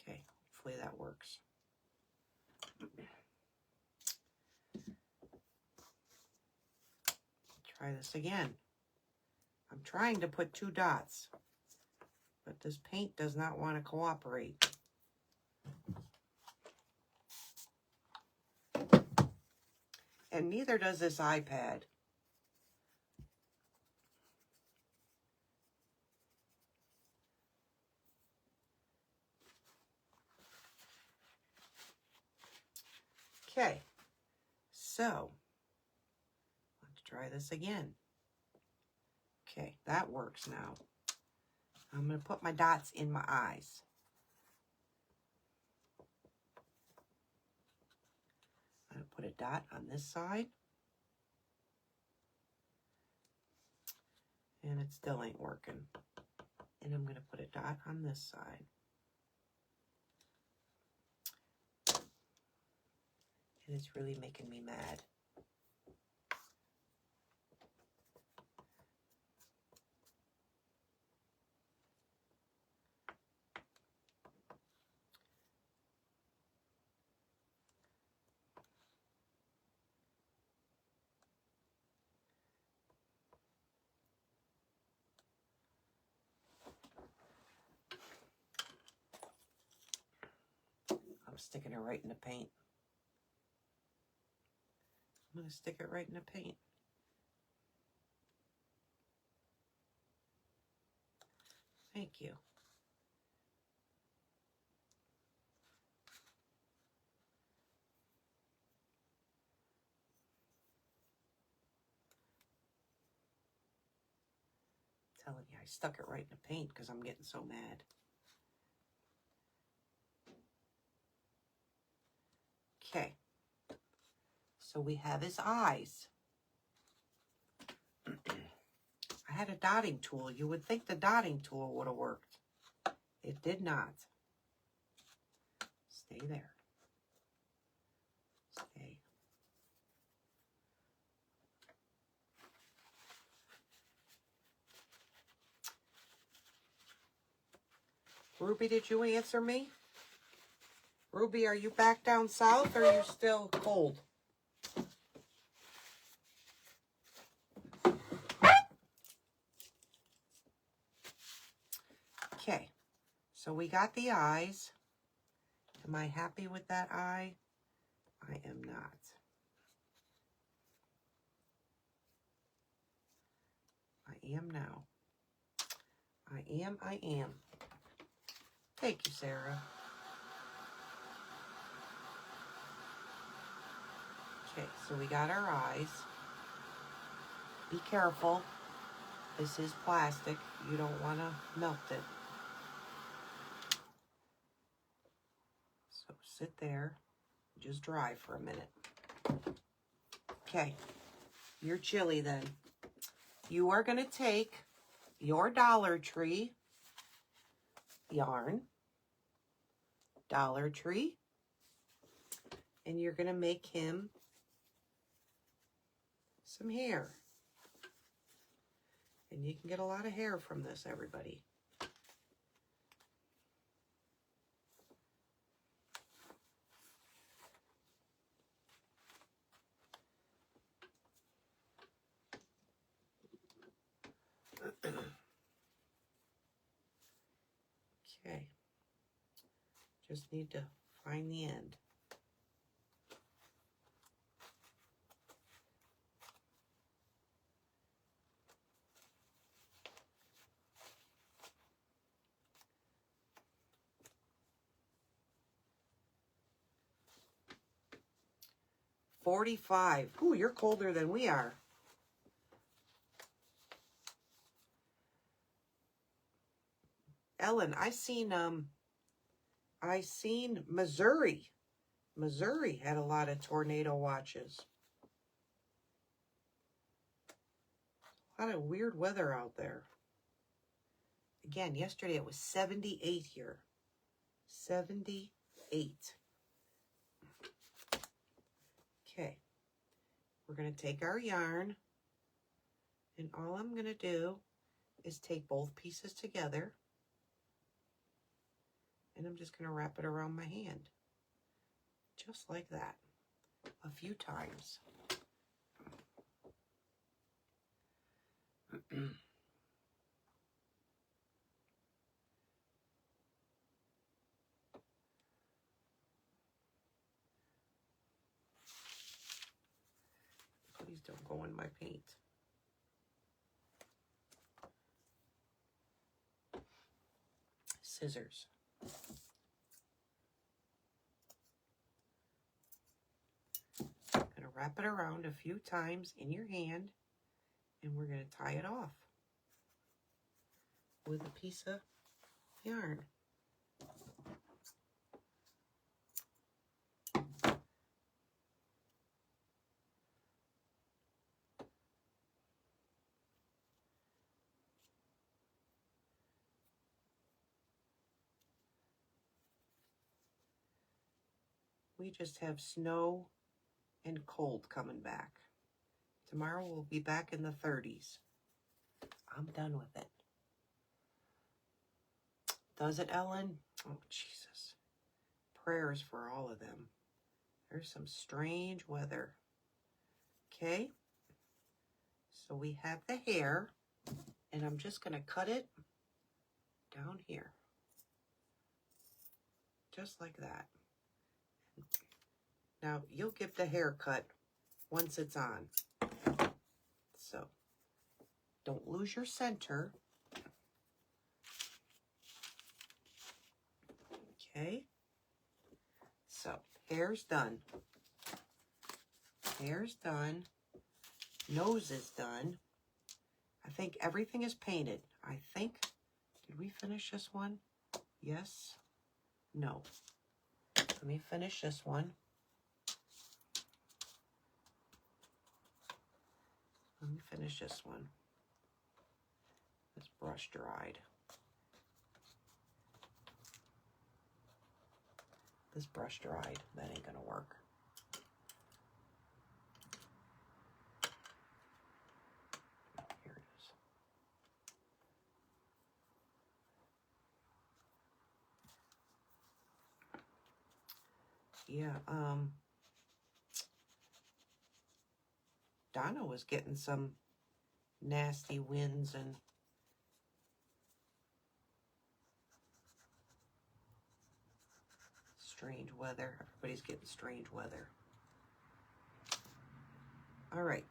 Okay, hopefully that works. Try this again. I'm trying to put 2 dots, but this paint does not want to cooperate. And neither does this iPad. Okay, so let's try this again. Okay, that works now. I'm going to put my dots in my eyes. I'm going to put a dot on this side. And it still ain't working. And I'm going to put a dot on this side. And it's really making me mad. I'm sticking it right in the paint. I'm going to stick it right in the paint. Thank you. I'm telling you, I stuck it right in the paint because I'm getting so mad. Okay. So we have his eyes. I had a dotting tool. You would think the dotting tool would have worked. It did not. Stay there. Stay. Ruby, did you answer me? Ruby, are you back down south or are you still cold? Okay, so we got the eyes. Am I happy with that eye? I am not. I am now. I am. Thank you, Sarah. Okay, so we got our eyes. Be careful. This is plastic. You don't want to melt it. So sit there. Just dry for a minute. Okay, your chili then. You are going to take your Dollar Tree yarn, Dollar Tree, and you're going to make him some hair. And you can get a lot of hair from this, everybody. Okay. Just need to find the end. $45. Ooh, you're colder than we are. Ellen, I seen Missouri. Missouri had a lot of tornado watches. A lot of weird weather out there. Again, yesterday it was 78 here. 78. Okay. We're going to take our yarn, and all I'm going to do is take both pieces together, and I'm just going to wrap it around my hand. Just like that. A few times. Please don't go in my paint. Scissors. I'm going to wrap it around a few times in your hand, and we're going to tie it off with a piece of yarn. We just have snow and cold coming back. Tomorrow we'll be back in the 30s. I'm done with it. Does it, Ellen? Oh, Jesus. Prayers for all of them. There's some strange weather. Okay. So we have the hair, and I'm just going to cut it down here. Just like that. Now, you'll get the haircut once it's on. So, don't lose your center. Okay. So, hair's done. Hair's done. Nose is done. I think everything is painted. I think, did we finish this one? Yes. No. Let me finish this one. Let me finish this one. This brush dried. This brush dried. That ain't gonna work. Here it is. Yeah, Donna was getting some nasty winds and strange weather. Everybody's getting strange weather. All right.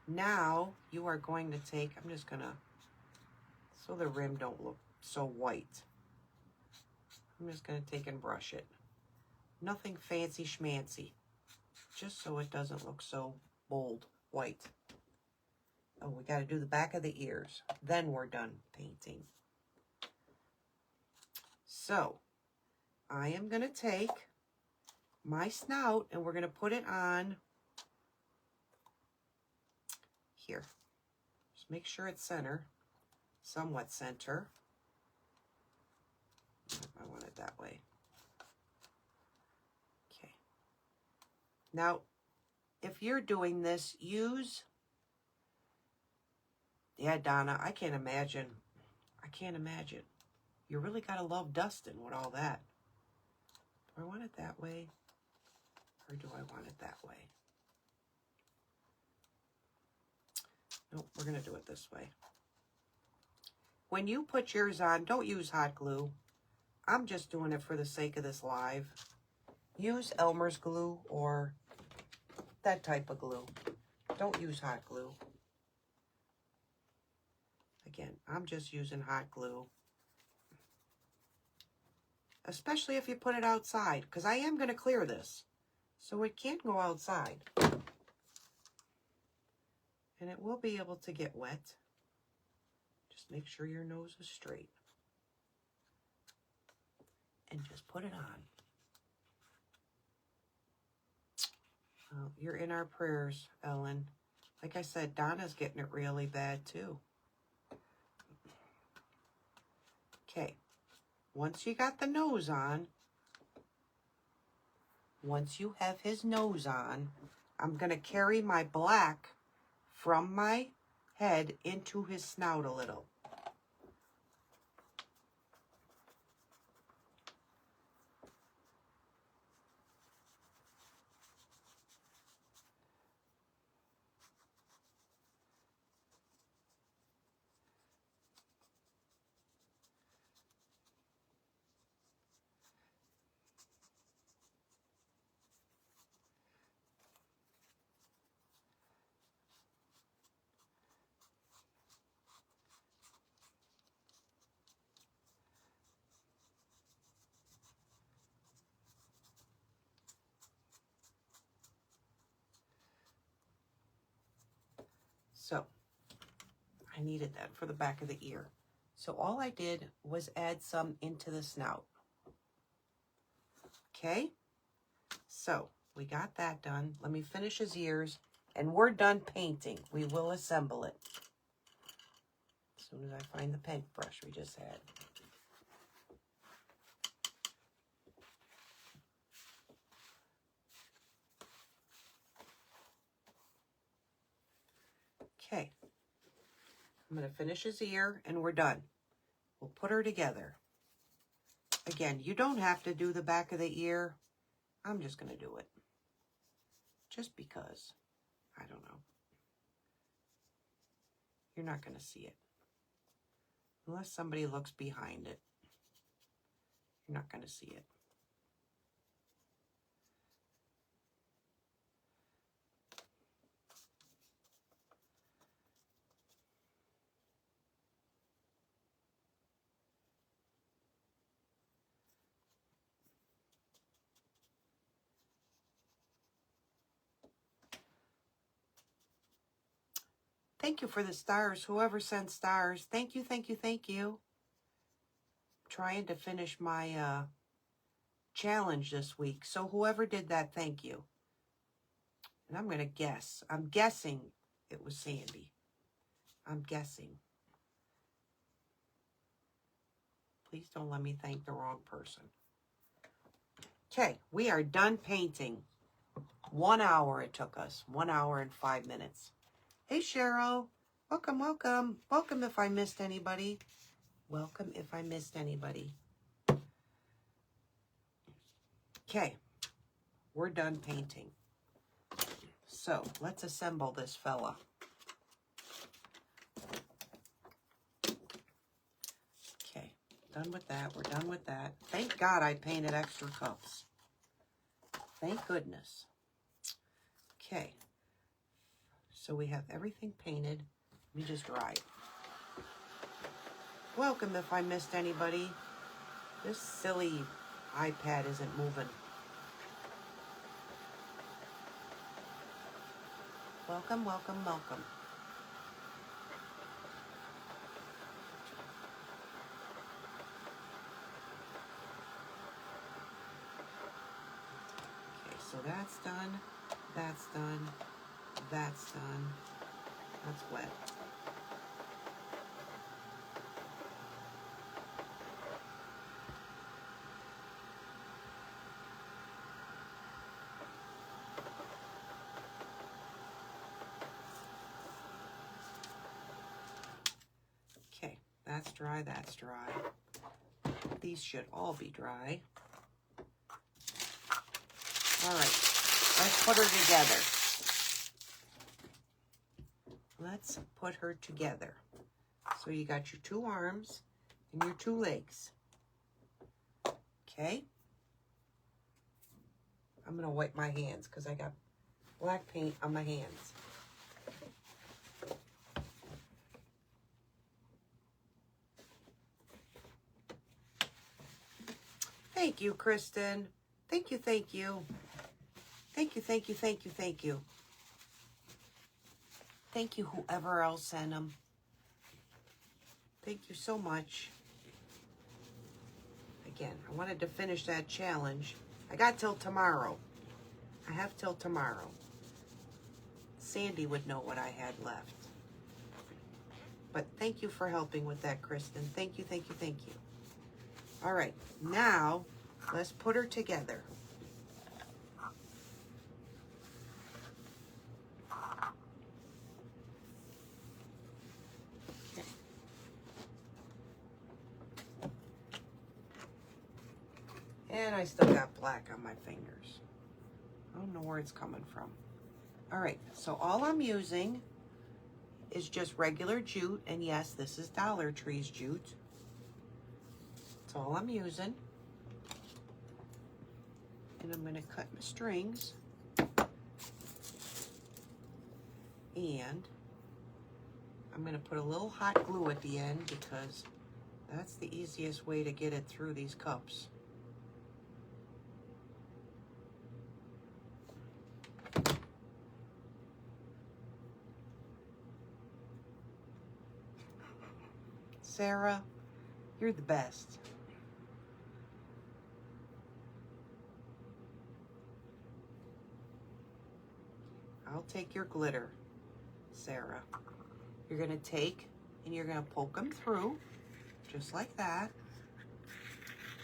Now you are going to take, I'm just going to, so the rim don't look so white. I'm just going to take and brush it. Nothing fancy schmancy. Just so it doesn't look so bold white. Oh, we got to do the back of the ears. Then we're done painting. So, I am going to take my snout and we're going to put it on here. Just make sure it's center, somewhat center. I want it that way. Okay. Now, if you're doing this, use, yeah, Donna, I can't imagine. I can't imagine. You really got to love dusting with all that. Do I want it that way? Or do I want it that way? Nope, we're going to do it this way. When you put yours on, don't use hot glue. I'm just doing it for the sake of this live. Use Elmer's glue or that type of glue. Don't use hot glue. Again, I'm just using hot glue. Especially if you put it outside, because I am going to clear this. So it can't go outside. And it will be able to get wet. Just make sure your nose is straight. And just put it on. Oh, you're in our prayers, Ellen. Like I said, Donna's getting it really bad too. Okay. Once you got the nose on, once you have his nose on, I'm going to carry my black from my head into his snout a little. So, I needed that for the back of the ear. So all I did was add some into the snout. Okay? So, we got that done. Let me finish his ears, and we're done painting. We will assemble it. As soon as I find the paintbrush we just had. Okay. I'm going to finish his ear, and we're done. We'll put her together. Again, you don't have to do the back of the ear. I'm just going to do it. Just because. I don't know. You're not going to see it. Unless somebody looks behind it. You're not going to see it. Thank you for the stars. Whoever sent stars. Thank you, thank you, thank you. Trying to finish my challenge this week. So whoever did that, thank you. And I'm going to guess. I'm guessing it was Sandy. I'm guessing. Please don't let me thank the wrong person. Okay, we are done painting. 1 hour it took us. 1 hour and 5 minutes. Hey, Cheryl. Welcome, welcome. Welcome if I missed anybody. Welcome if I missed anybody. Okay, we're done painting. So let's assemble this fella. Okay, done with that. We're done with that. Thank God I painted extra cups. Thank goodness. Okay, so we have everything painted. Let me just dry it. Welcome if I missed anybody. This silly iPad isn't moving. Welcome, welcome, welcome. Okay, so that's done, that's done, that's done. That's wet. Okay, that's dry, that's dry. These should all be dry. All right, let's put her together. Let's put her together. So you got your 2 arms and your 2 legs. Okay? I'm going to wipe my hands because I got black paint on my hands. Thank you, Kristen. Thank you, thank you. Thank you, thank you, thank you, thank you. Thank you, whoever else sent them. Thank you so much. Again, I wanted to finish that challenge. I got till tomorrow. I have till tomorrow. Sandy would know what I had left. But thank you for helping with that, Kristen. Thank you, thank you, thank you. All right, now let's put her together. And I still got black on my fingers. I don't know where it's coming from. All right, so all I'm using is just regular jute. And yes, this is Dollar Tree's jute. That's all I'm using. And I'm going to cut my strings. And I'm going to put a little hot glue at the end because that's the easiest way to get it through these cups. Sarah, you're the best. I'll take your glitter, Sarah. You're going to take and you're going to poke them through, just like that.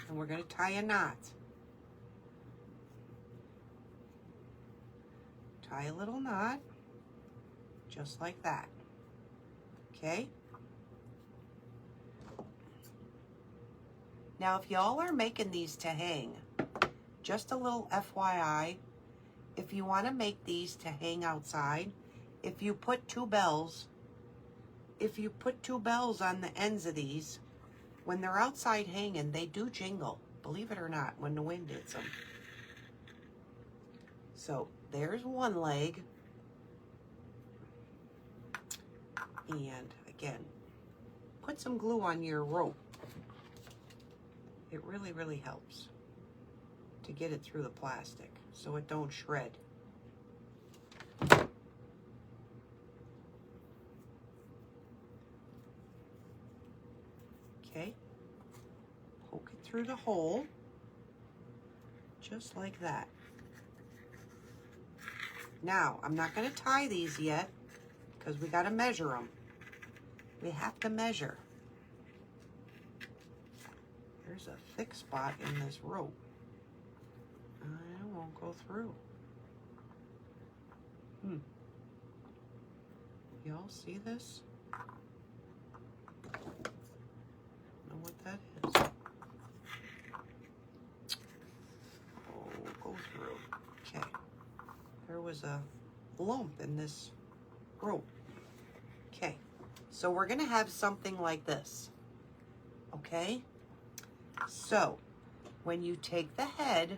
And we're going to tie a knot. Tie a little knot, just like that. Okay? Now, if y'all are making these to hang, just a little FYI, if you want to make these to hang outside, if you put 2 bells on the ends of these, when they're outside hanging, they do jingle, believe it or not, when the wind hits them. So there's one leg. And again, put some glue on your rope. It really, really helps to get it through the plastic so it don't shred. Okay, poke it through the hole, just like that. Now, I'm not going to tie these yet because we got to measure them. We have to measure. There's a thick spot in this rope. I won't go through. Y'all see this? Know what that is? Oh, go through. was a lump in this rope. Okay, so we're gonna have something like this. Okay, so when you take the head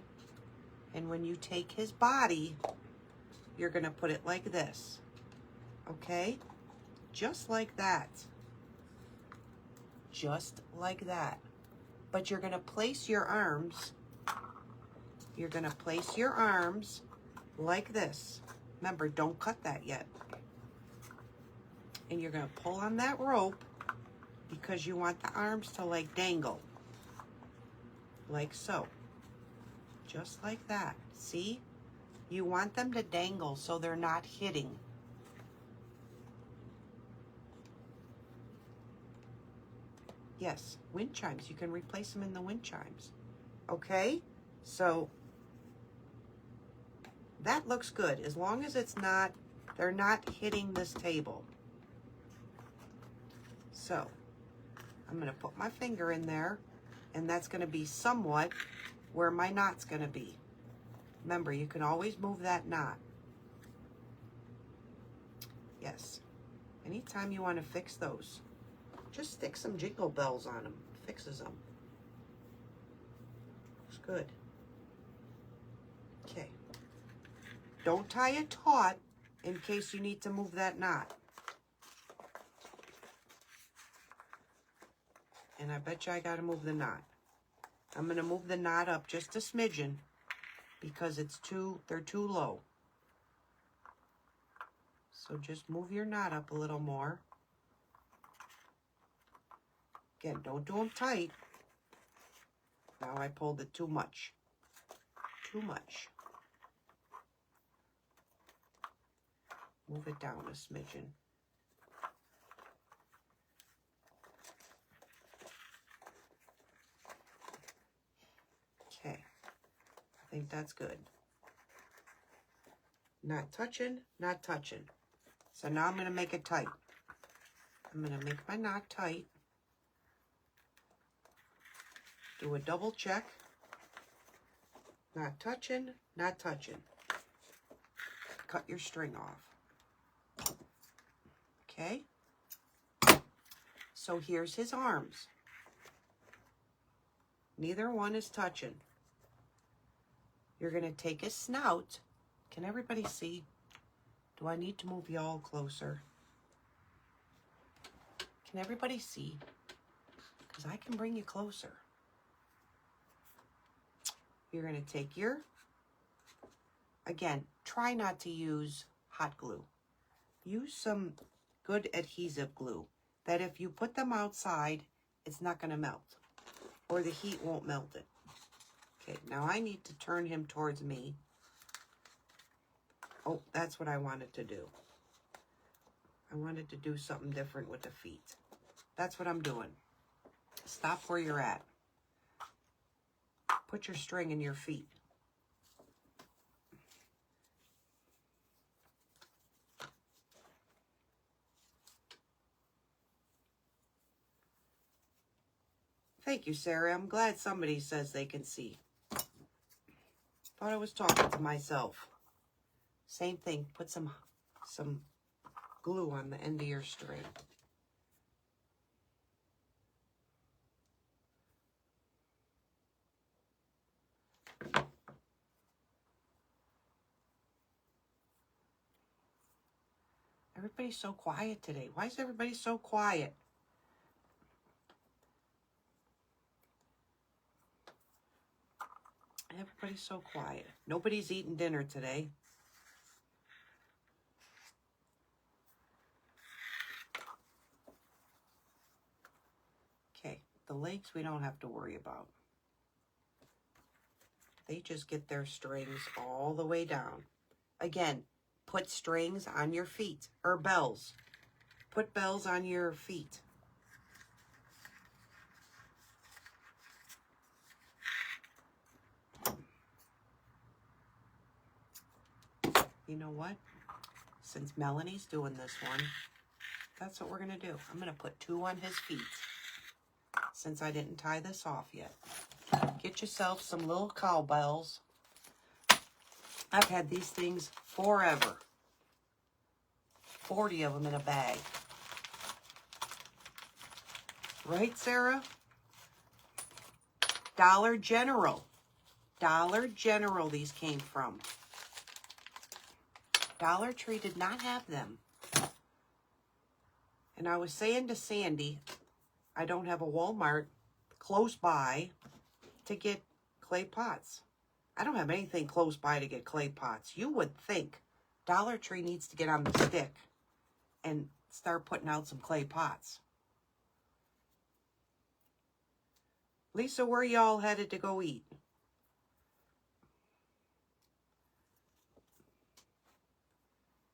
and when you take his body, you're gonna put it like this. Okay, just like that. Just like that. But you're gonna place your arms, like this. Remember, don't cut that yet. And you're gonna pull on that rope because you want the arms to like dangle. Like so. Just like that. See? You want them to dangle so they're not hitting. Yes, wind chimes. You can replace them in the wind chimes. Okay? So that looks good as long as they're not hitting this table. So I'm going to put my finger in there, and that's going to be somewhat where my knot's going to be. Remember, you can always move that knot. Yes. Anytime you want to fix those, just stick some jingle bells on them. Fixes them. Looks good. Okay. Don't tie it taut in case you need to move that knot. And I bet you I got to move the knot. I'm going to move the knot up just a smidgen because they're too low. So just move your knot up a little more. Again, don't do them tight. Now I pulled it too much. Too much. Move it down a smidgen. Okay, I think that's good. Not touching, not touching. So now I'm going to make it tight. I'm going to make my knot tight. Do a double check. Not touching, not touching. Cut your string off. Okay? So here's his arms. Neither one is touching. You're going to take his snout. Can everybody see? Do I need to move y'all closer? Can everybody see? Because I can bring you closer. You're going to take again, try not to use hot glue. Use some good adhesive glue that if you put them outside, it's not going to melt. Or the heat won't melt it. Okay, now I need to turn him towards me. Oh, that's what I wanted to do. I wanted to do something different with the feet. That's what I'm doing. Stop where you're at. Put your string in your feet. Thank you, Sarah. I'm glad somebody says they can see. Thought I was talking to myself. Same thing. Put some glue on the end of your string. Everybody's so quiet today. Why is everybody so quiet? Everybody's so quiet. Nobody's eating dinner today. Okay, the legs we don't have to worry about. They just get their strings all the way down. Again, put strings on your feet, or bells. Put bells on your feet. You know what? Since Melanie's doing this one, that's what we're going to do. I'm going to put 2 on his feet, since I didn't tie this off yet. Get yourself some little cowbells. I've had these things forever. 40 of them in a bag. Right, Sarah? Dollar General. Dollar General these came from. Dollar Tree did not have them. And I was saying to Sandy, I don't have a Walmart close by to get clay pots. I don't have anything close by to get clay pots. You would think Dollar Tree needs to get on the stick and start putting out some clay pots. Lisa, where y'all headed to go eat?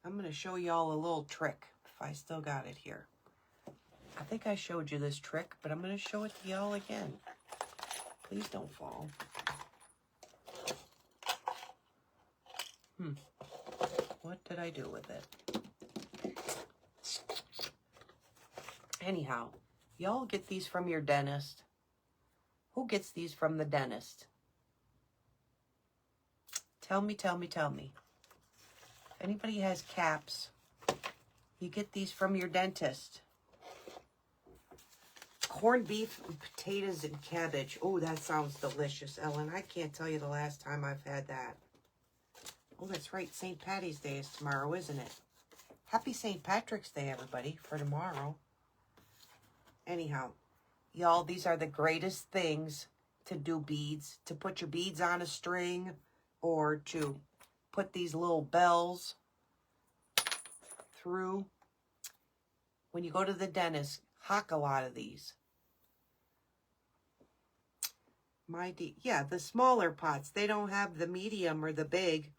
I'm going to show y'all a little trick, if I still got it here. I think I showed you this trick, but I'm going to show it to y'all again. Please don't fall. What did I do with it? Anyhow, y'all get these from your dentist. Who gets these from the dentist? Tell me, tell me, tell me. If anybody has caps, you get these from your dentist. Corned beef, and potatoes, and cabbage. Oh, that sounds delicious, Ellen. I can't tell you the last time I've had that. Oh, that's right. St. Patty's Day is tomorrow, isn't it? Happy St. Patrick's Day, everybody, for tomorrow. Anyhow, y'all, these are the greatest things to do beads, to put your beads on a string, or to put these little bells through. When you go to the dentist, hock a lot of these. Yeah, the smaller pots, they don't have the medium or the big.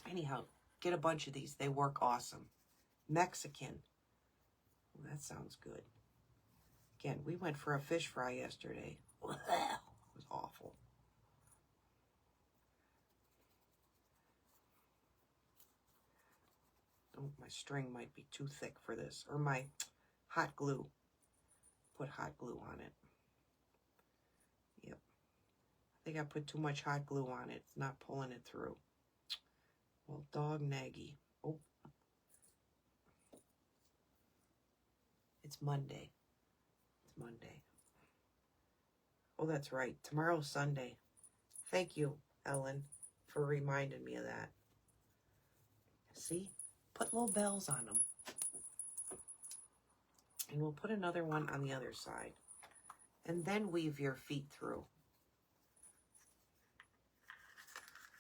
Anyhow, get a bunch of these. They work awesome. Mexican. Well, that sounds good. Again, we went for a fish fry yesterday. It was awful. Oh, my string might be too thick for this. Or my hot glue. Put hot glue on it. Yep. I think I put too much hot glue on it. It's not pulling it through. Well, dog naggy. Oh. It's Monday. It's Monday. Oh, that's right. Tomorrow's Sunday. Thank you, Ellen, for reminding me of that. See? Put little bells on them. And we'll put another one on the other side. And then weave your feet through.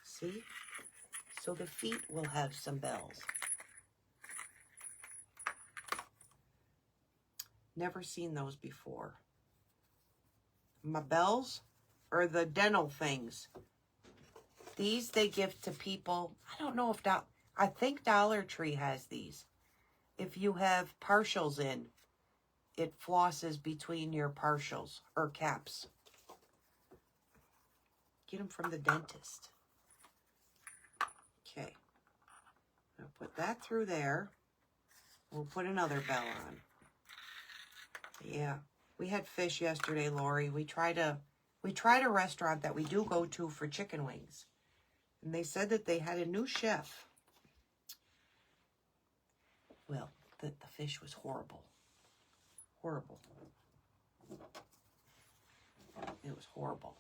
See? So the feet will have some bells. Never seen those before. My bells are the dental things. These they give to people. I don't know if I think Dollar Tree has these. If you have partials in, it flosses between your partials or caps. Get them from the dentist. Okay. I'll put that through there. We'll put another bell on. Yeah. We had fish yesterday, Lori. We tried a restaurant that we do go to for chicken wings. And they said that they had a new chef. Well, the fish was horrible. Horrible. It was horrible.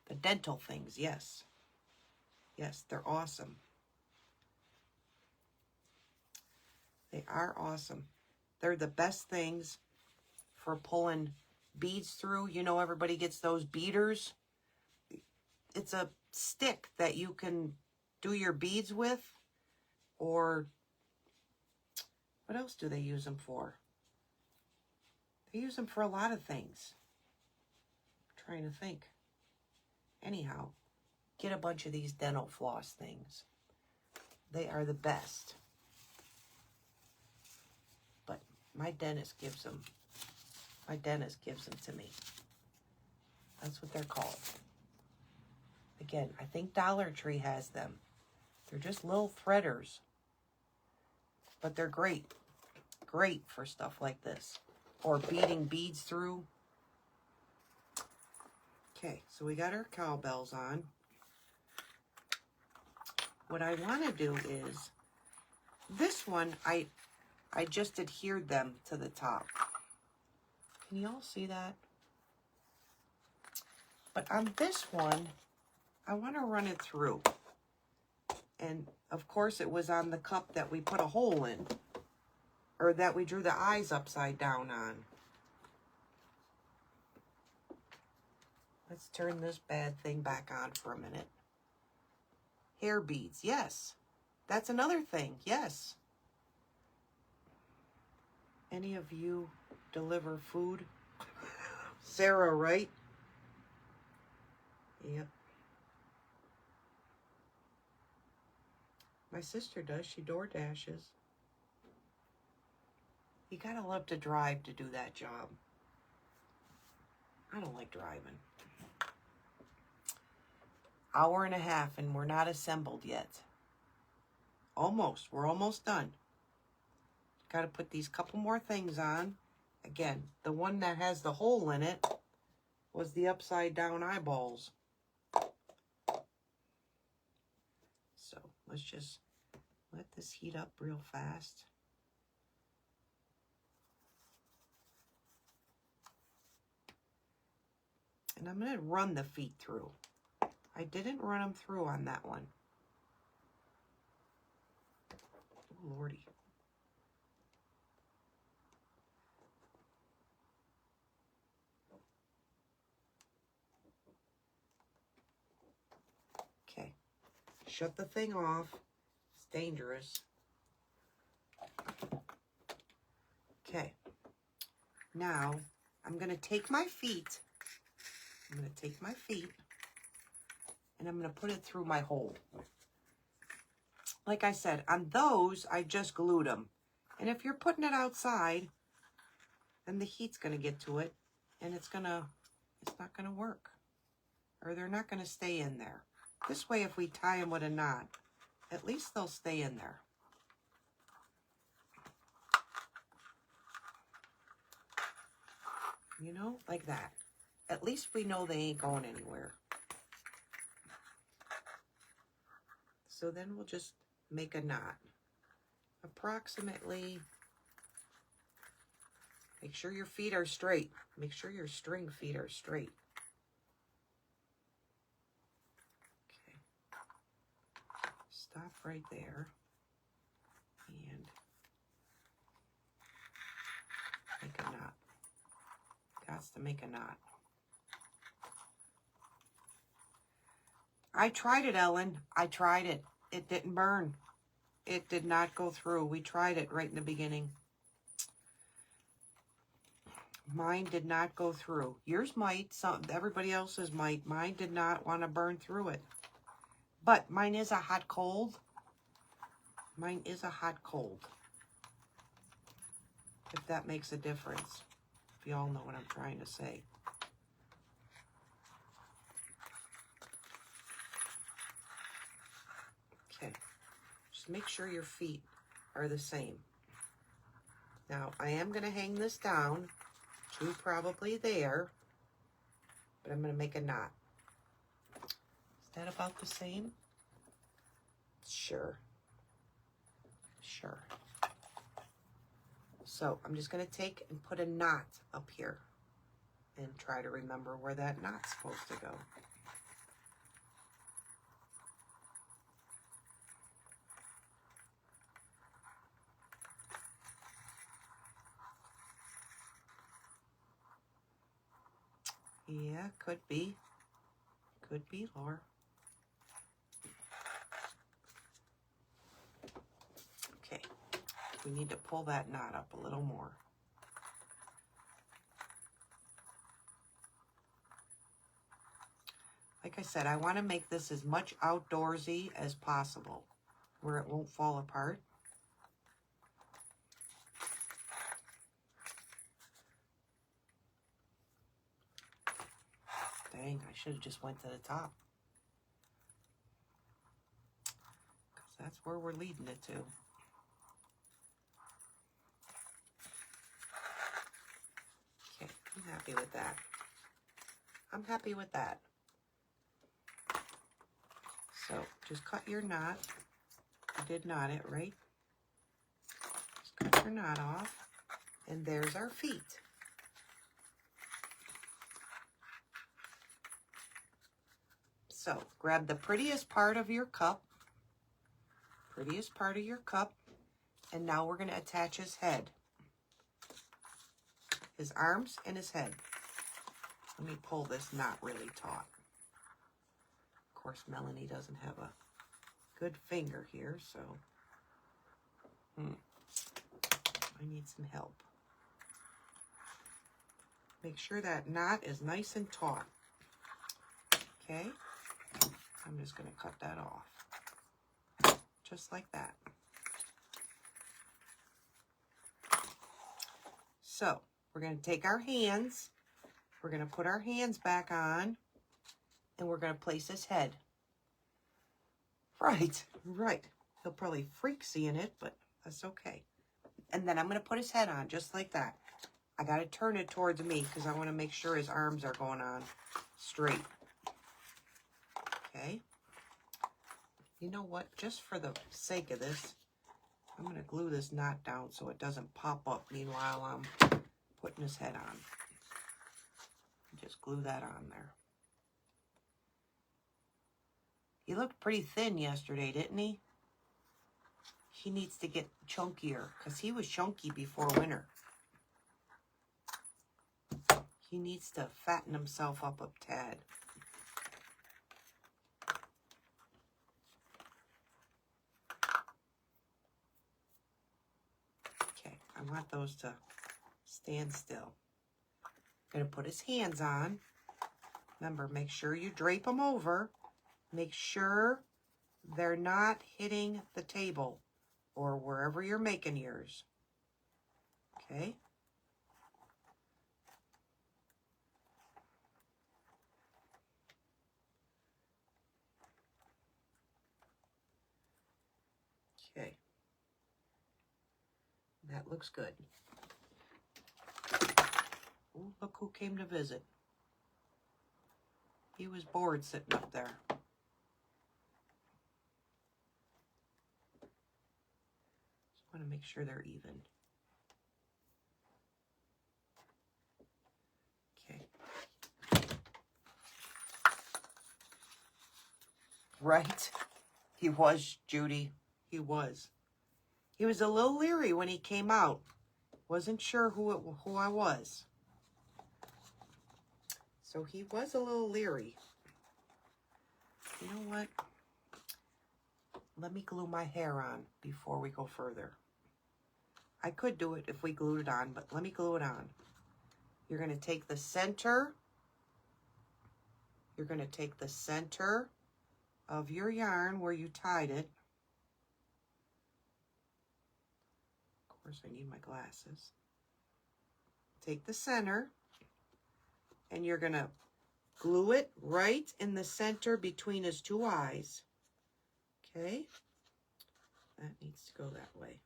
The dental things, yes. Yes, they're awesome. They are awesome. They're the best things for pulling beads through. You know, everybody gets those beaders. It's a stick that you can do your beads with. Or what else do they use them for? They use them for a lot of things. I'm trying to think. Anyhow, get a bunch of these dental floss things. They are the best. But my dentist gives them. My dentist gives them to me. That's what they're called. Again, I think Dollar Tree has them. They're just little threaders. But they're great. Great for stuff like this. Or beading beads through. Okay, so we got our cowbells on. what I want to do is, this one, I just adhered them to the top. Can you all see that? But on this one, I want to run it through. And of course it was on the cup that we put a hole in, or that we drew the eyes upside down on. Let's turn this bad thing back on for a minute. Hair beads, yes. That's another thing, yes. Any of you deliver food? Sarah, right? Yep. My sister does. She door dashes. You gotta love to drive to do that job. I don't like driving. Hour and a half and we're not assembled yet. Almost. We're almost done. Got to put these couple more things on. Again, the one that has the hole in it was the upside down eyeballs. So let's just let this heat up real fast. And I'm going to run the feet through. I didn't run them through on that one. Oh, Lordy. Okay. Shut the thing off. It's dangerous. Okay. Now, I'm going to take my feet. I'm going to take my feet and I'm going to put it through my hole. Like I said, on those, I just glued them. And if you're putting it outside, then the heat's going to get to it and it's not going to work. Or they're not going to stay in there. This way, if we tie them with a knot, at least they'll stay in there. You know, like that. At least we know they ain't going anywhere. So then we'll just make a knot. Approximately, make sure your feet are straight. Make sure your string feet are straight. Okay. Stop right there. And make a knot. Got to make a knot. I tried it, Ellen. I tried it. It didn't burn. It did not go through. We tried it right in the beginning. Mine did not go through. Yours might. Everybody else's might. Mine did not want to burn through it. But mine is a hot cold. Mine is a hot cold. If that makes a difference. If you all know what I'm trying to say. Okay. Just make sure your feet are the same. Now, I am going to hang this down to probably there. But I'm going to make a knot. Is that about the same? Sure. Sure. So I'm just going to take and put a knot up here and try to remember where that knot's supposed to go. Yeah, could be. Could be, Laura. Okay. We need to pull that knot up a little more. Like I said, I want to make this as much outdoorsy as possible, where it won't fall apart. Dang, I should have just went to the top. Because that's where we're leading it to. Okay, I'm happy with that. I'm happy with that. So just cut your knot. You did knot it, right? Just cut your knot off. And there's our feet. So grab the prettiest part of your cup. And now we're going to attach his head. His arms and his head. Let me pull this knot really taut. Of course, Melanie doesn't have a good finger here, so I need some help. Make sure that knot is nice and taut. Okay? I'm just going to cut that off. Just like that. So, we're going to take our hands. We're going to put our hands back on. And we're going to place his head. Right. He'll probably freak seeing it, but that's okay. And then I'm going to put his head on just like that. I got to turn it towards me because I want to make sure his arms are going on straight. Okay. You know what? Just for the sake of this, I'm going to glue this knot down so it doesn't pop up meanwhile I'm putting his head on. Just glue that on there. He looked pretty thin yesterday, didn't he? He needs to get chunkier because he was chunky before winter. He needs to fatten himself up a tad. Okay, I want those to stand still. Going to put his hands on. Remember, make sure you drape them over. Make sure they're not hitting the table or wherever you're making yours. Okay? Okay. That looks good. Ooh, look who came to visit. He was bored sitting up there. Just want to make sure they're even. Okay. Right? He was, Judy. He was. He was a little leery when he came out. Wasn't sure who I was. So he was a little leery. You know what? Let me glue my hair on before we go further. I could do it if we glued it on, but let me glue it on. You're going to take the center. You're going to take the center of your yarn where you tied it. Of course, I need my glasses. Take the center, and you're going to glue it right in the center between his two eyes. Okay? That needs to go that way.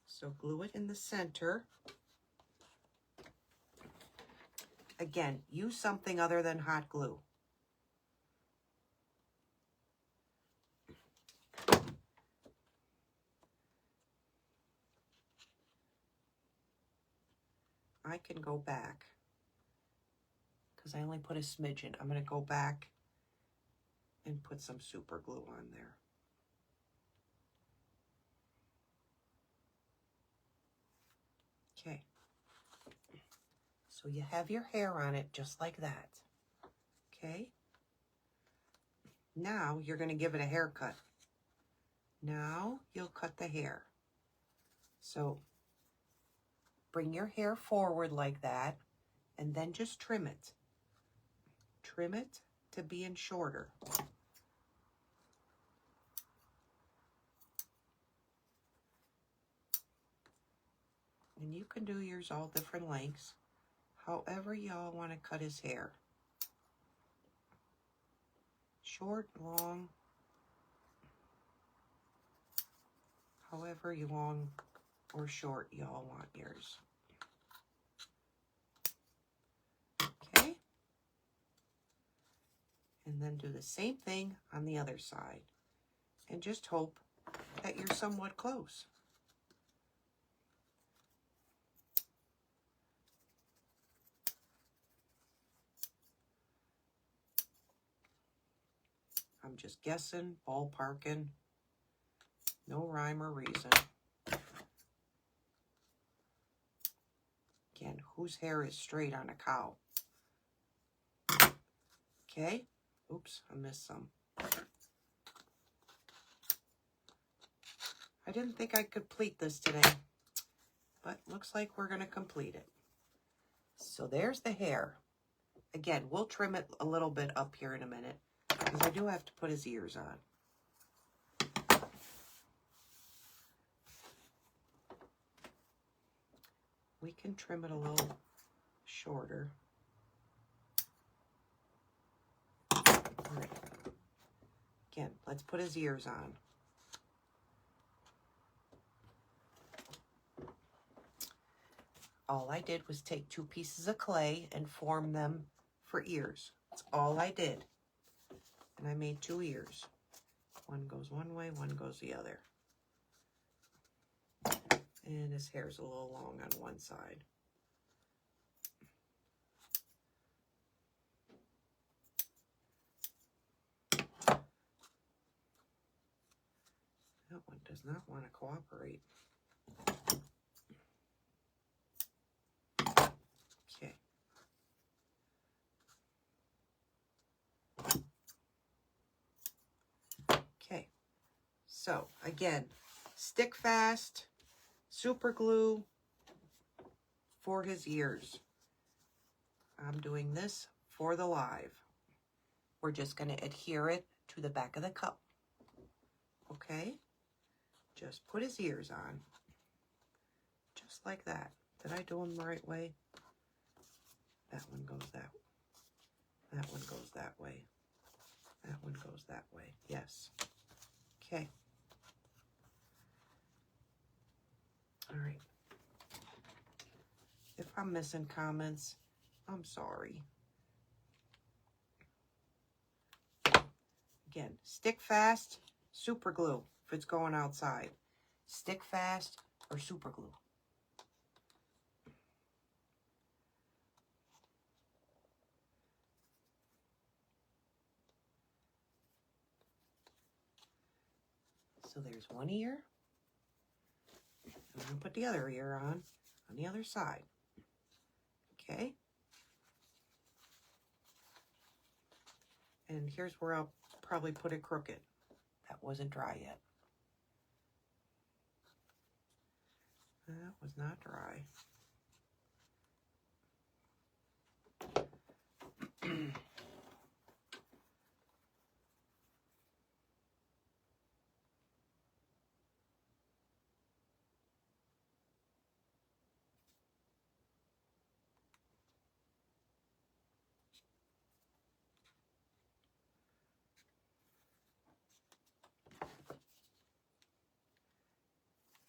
So glue it in the center. Again, use something other than hot glue. I can go back because I only put a smidgen. I'm going to go back and put some super glue on there. Okay. So you have your hair on it just like that. Okay. Now you're going to give it a haircut. Now you'll cut the hair. So bring your hair forward like that and then just trim it. Trim it to being shorter. And you can do yours all different lengths, however y'all want to cut his hair. Short, long, however long or short y'all want yours. Okay? And then do the same thing on the other side. And just hope that you're somewhat close. I'm just guessing, ballparking, no rhyme or reason. Again, whose hair is straight on a cow? Okay. Oops, I missed some. I didn't think I'd complete this today, but looks like we're going to complete it. So there's the hair. Again, we'll trim it a little bit up here in a minute, because I do have to put his ears on. We can trim it a little shorter. All right. Again, let's put his ears on. All I did was take 2 pieces of clay and form them for ears. That's all I did. And I made 2 ears. One goes one way, one goes the other. And his hair's a little long on one side. That one does not want to cooperate. Okay. Okay. So, again, stick fast, super glue for his ears. I'm doing this for the live. We're just going to adhere it to the back of the cup. Okay? Just put his ears on. Just like that. Did I do them the right way? That one goes that way. That one goes that way. That one goes that way. Yes. Okay. All right. If I'm missing comments, I'm sorry. Again, stick fast, super glue if it's going outside. Stick fast or super glue. So there's one ear. I'm going to put the other ear on the other side. Okay. And here's where I'll probably put it crooked. That wasn't dry yet. That was not dry.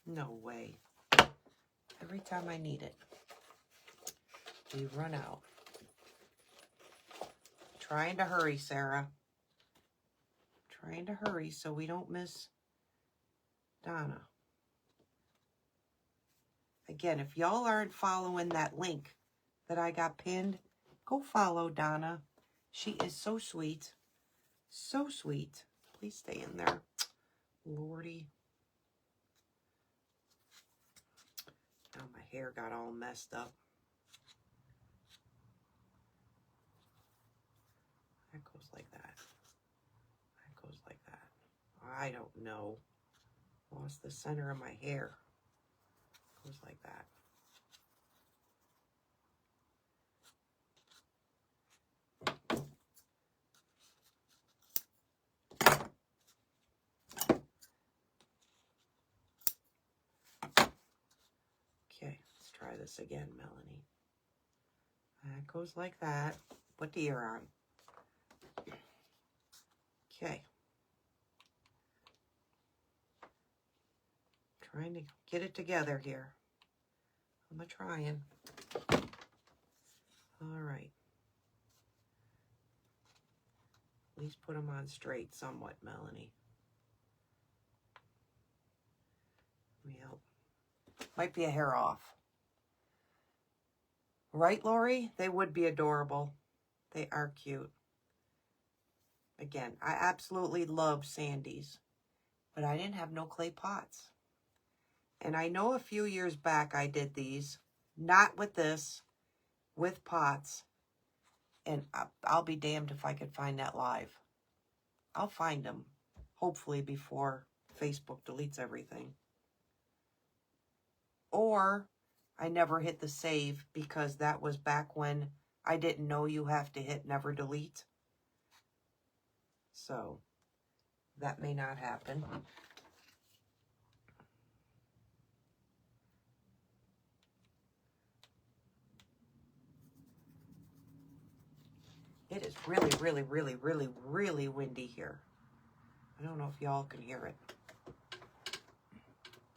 No way. Every time I need it, we run out. Trying to hurry, Sarah. Trying to hurry so we don't miss Donna. Again, if y'all aren't following that link that I got pinned, go follow Donna. She is so sweet. So sweet. Please stay in there. Lordy. Now my hair got all messed up. That goes like that. That goes like that. I don't know. Lost the center of my hair. Goes like that. Okay, let's try this again, Melanie. That goes like that. Put the ear on. Okay. Trying to get it together here. I'm trying. All right. At least put them on straight somewhat, Melanie. Let me help. Might be a hair off. Right, Lori? They would be adorable. They are cute. Again, I absolutely love Sandy's, but I didn't have no clay pots. And I know a few years back I did these, not with this, with pots. And I'll be damned if I could find that live. I'll find them, hopefully before Facebook deletes everything. Or I never hit the save because that was back when I didn't know you have to hit never delete. So that may not happen. It is really, really, really, really, really windy here. I don't know if y'all can hear it.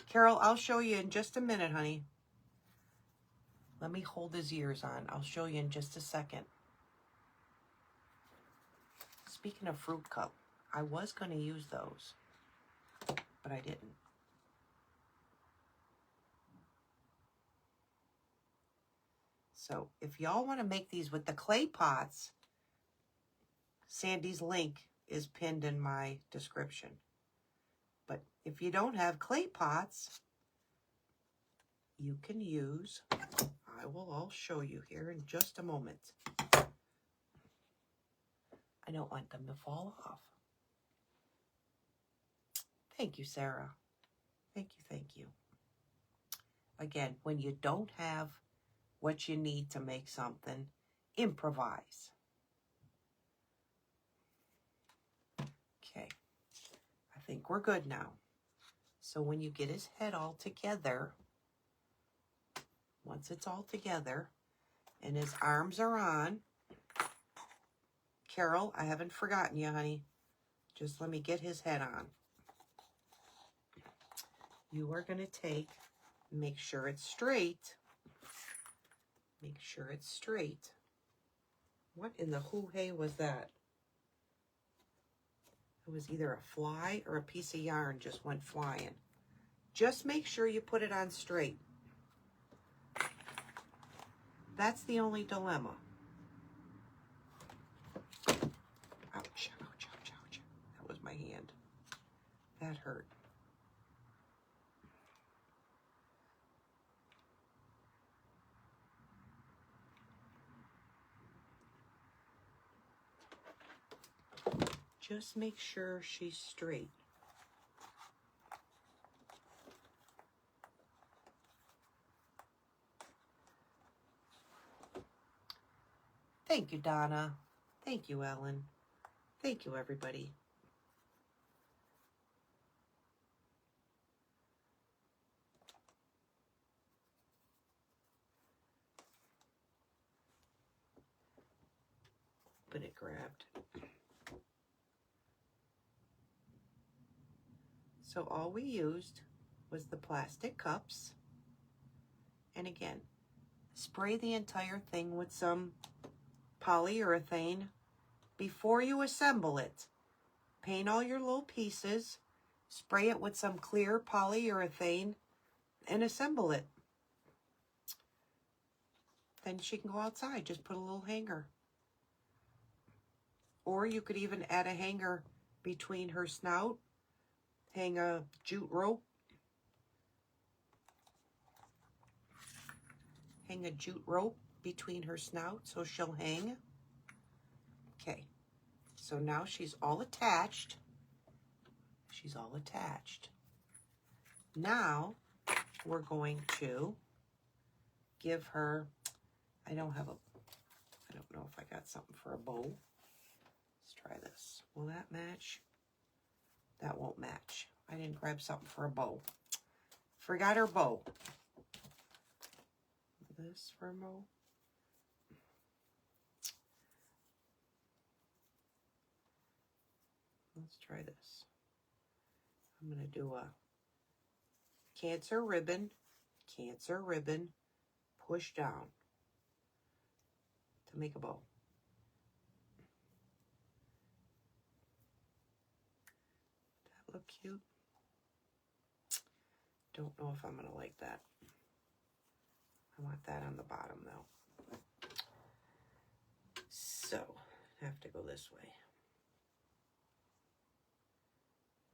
Carol, I'll show you in just a minute, honey. Let me hold his ears on. I'll show you in just a second. Speaking of fruit cup, I was going to use those, but I didn't. So if y'all want to make these with the clay pots, Sandy's link is pinned in my description. But if you don't have clay pots, you can use, I'll show you here in just a moment. I don't want them to fall off. Thank you, Sarah. Thank you, thank you. Again, when you don't have what you need to make something, improvise. Okay, I think we're good now. So when you get his head all together, once it's all together and his arms are on, Carol, I haven't forgotten you, honey. Just let me get his head on. You are going to take, make sure it's straight. Make sure it's straight. What in the hoo-hay was that? It was either a fly or a piece of yarn just went flying. Just make sure you put it on straight. That's the only dilemma. Ouch, ouch, ouch, ouch. That was my hand. That hurt. Just make sure she's straight. Thank you, Donna. Thank you, Ellen. Thank you, everybody. But it grabbed. So all we used was the plastic cups. And again, spray the entire thing with some polyurethane before you assemble it. Paint all your little pieces, spray it with some clear polyurethane, and assemble it. Then she can go outside. Just put a little hanger. Or you could even add a hanger between her snout. Hang a jute rope. Hang a jute rope between her snout so she'll hang. Okay, so now she's all attached. She's all attached. Now we're going to give her, I don't know if I got something for a bow. Let's try this. Will that match? That won't match. I didn't grab something for a bow. Forgot her bow. This for a bow. Let's try this. I'm going to do a cancer ribbon, push down to make a bow. look cute? Don't know if I'm going to like that. I want that on the bottom though. So, I have to go this way.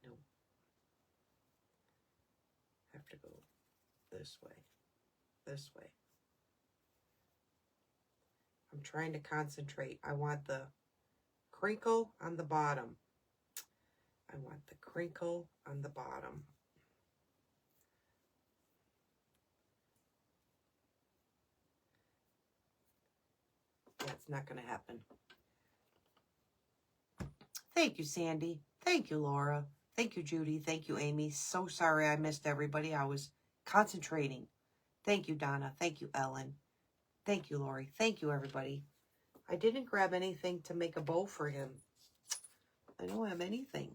Nope. Have to go this way. This way. I'm trying to concentrate. I want the crinkle on the bottom. I want the crinkle on the bottom. That's not going to happen. Thank you, Sandy. Thank you, Laura. Thank you, Judy. Thank you, Amy. So sorry I missed everybody. I was concentrating. Thank you, Donna. Thank you, Ellen. Thank you, Lori. Thank you, everybody. I didn't grab anything to make a bow for him. I don't have anything.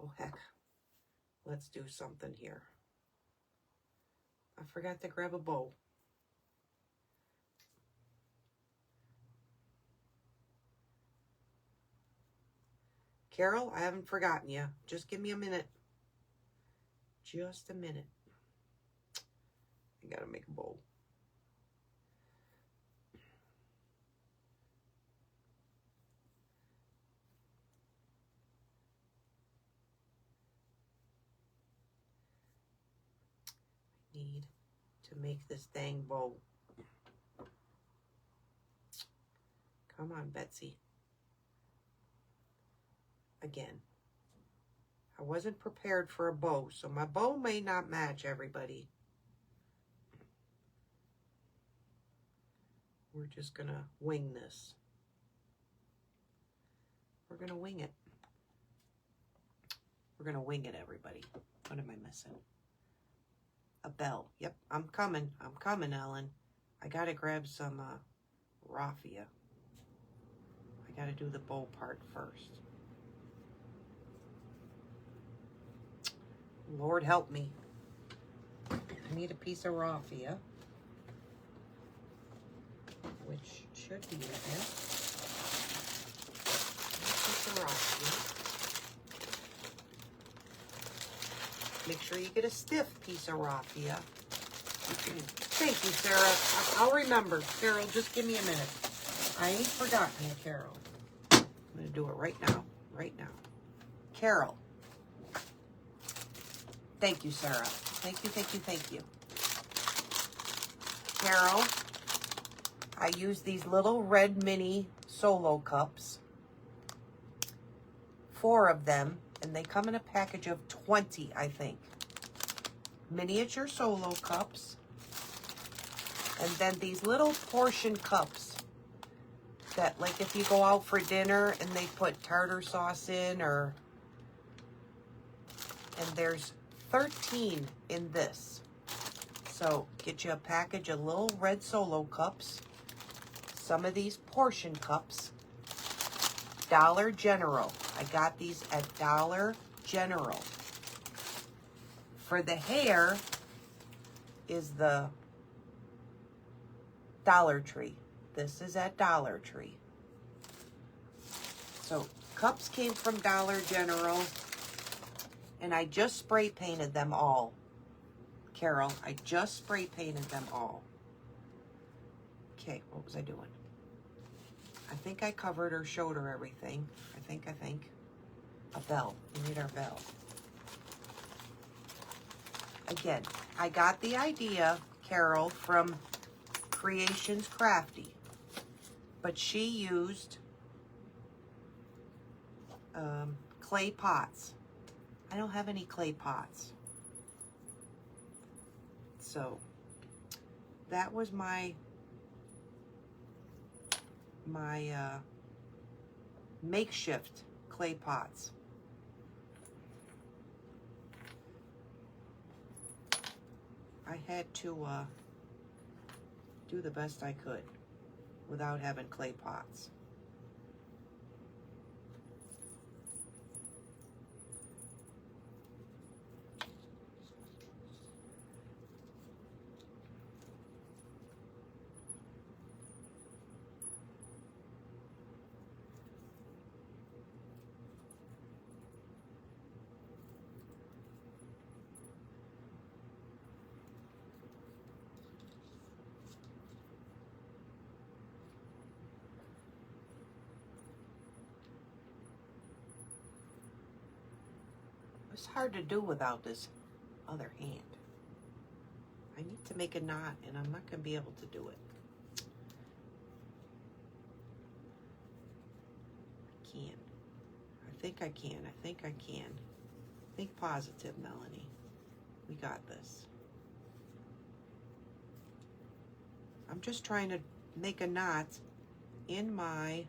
Oh, heck. Let's do something here. I forgot to grab a bow. Carol, I haven't forgotten you. Just give me a minute. Just a minute. I gotta make a bow. I need to make this dang bow. Come on, Betsy. Again. I wasn't prepared for a bow, so my bow may not match everybody. We're just gonna wing this. We're gonna wing it. We're gonna wing it, everybody. What am I missing? A bell. Yep, I'm coming. I'm coming, Ellen. I gotta grab some raffia. I gotta do the bow part first. Lord help me. I need a piece of raffia, which should be in here. A piece of raffia. Make sure you get a stiff piece of raffia. Thank you, Sarah. I'll remember. Carol, just give me a minute. I ain't forgotten you, Carol. I'm going to do it right now. Right now. Carol. Thank you, Sarah. Thank you, thank you, thank you. Carol, I use these little red mini solo cups. 4 of them. And they come in a package of 20, I think. Miniature solo cups. And then these little portion cups that, like, if you go out for dinner and they put tartar sauce in, or... And there's 13 in this. So, get you a package of little red solo cups. Some of these portion cups. Dollar General. I got these at Dollar General. For the hair is the Dollar Tree. This is at Dollar Tree. So cups came from Dollar General, and I just spray painted them all. Carol, I just spray painted them all. Okay, what was I doing? I think I covered or showed her everything. I think. A bell. We need our bell. Again, I got the idea, Carol, from Kreations Crafty. But she used clay pots. I don't have any clay pots. So, that was my makeshift clay pots. I had to do the best I could without having clay pots. It's hard to do without this other hand. I need to make a knot, and I'm not going to be able to do it. I can't. I think I can. I think I can. Think positive, Melanie. We got this. I'm just trying to make a knot in my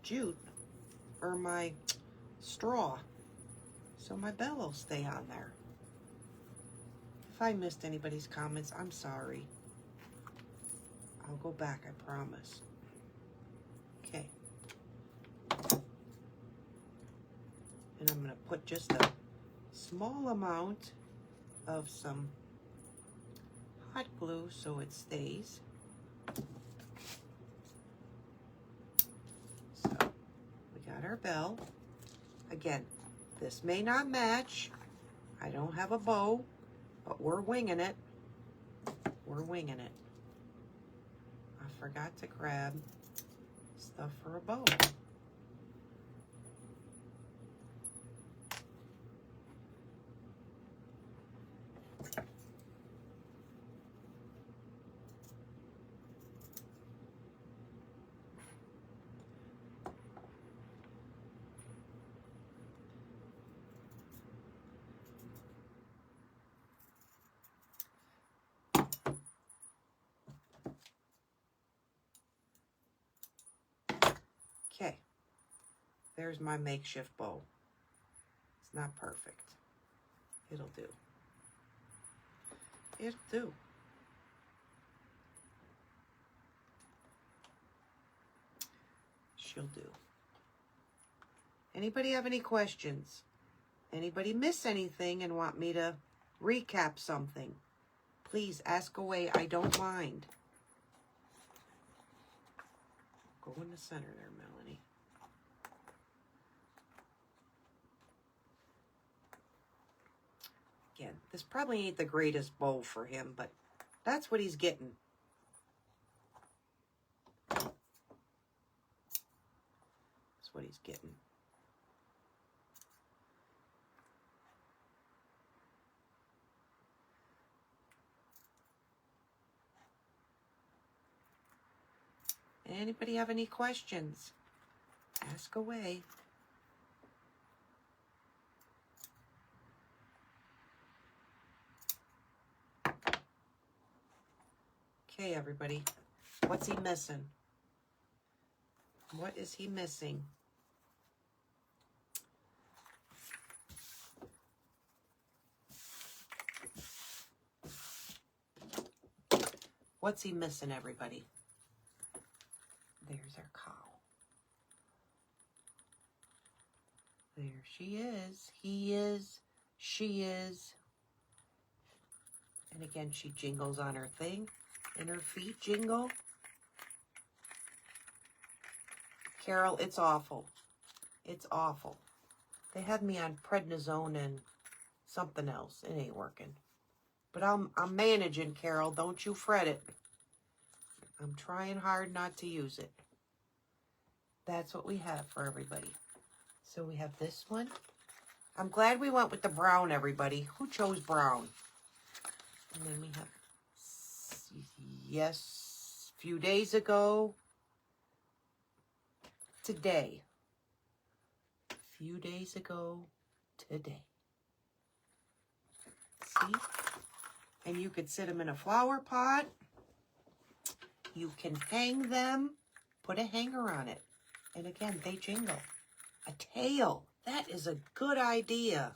jute, or my straw, so my bell will stay on there. If I missed anybody's comments, I'm sorry. I'll go back, I promise. Okay. And I'm going to put just a small amount of some hot glue so it stays. So we got our bell. Again, this may not match. I don't have a bow, but we're winging it. We're winging it. I forgot to grab stuff for a bow. Okay, there's my makeshift bow. It's not perfect. It'll do. It'll do. She'll do. Anybody have any questions? Anybody miss anything and want me to recap something? Please ask away. I don't mind. Go in the center there, Melanie. Again, this probably ain't the greatest bow for him, but that's what he's getting. That's what he's getting. Anybody have any questions? Ask away. Okay, everybody. What's he missing? What is he missing? What's he missing, everybody? There's our cow. There she is. He is. She is. And again, she jingles on her thing. And her feet jingle. Carol, it's awful. It's awful. They had me on prednisone and something else. It ain't working. But I'm managing, Carol. Don't you fret it. I'm trying hard not to use it. That's what we have for everybody. So we have this one. I'm glad we went with the brown, everybody. Who chose brown? And then we have, yes, a few days ago. Today. A few days ago today. See? And you could sit them in a flower pot. You can hang them. Put a hanger on it. And again, they jingle. A tail. That is a good idea.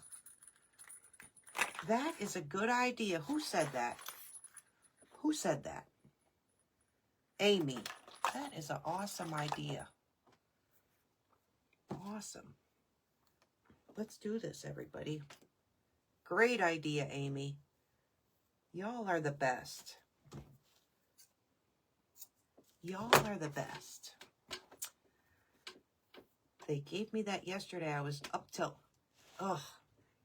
That is a good idea. Who said that? Who said that? Amy. That is an awesome idea. Awesome. Let's do this, everybody. Great idea, Amy. Y'all are the best. Y'all are the best. They gave me that yesterday. I was up till, ugh.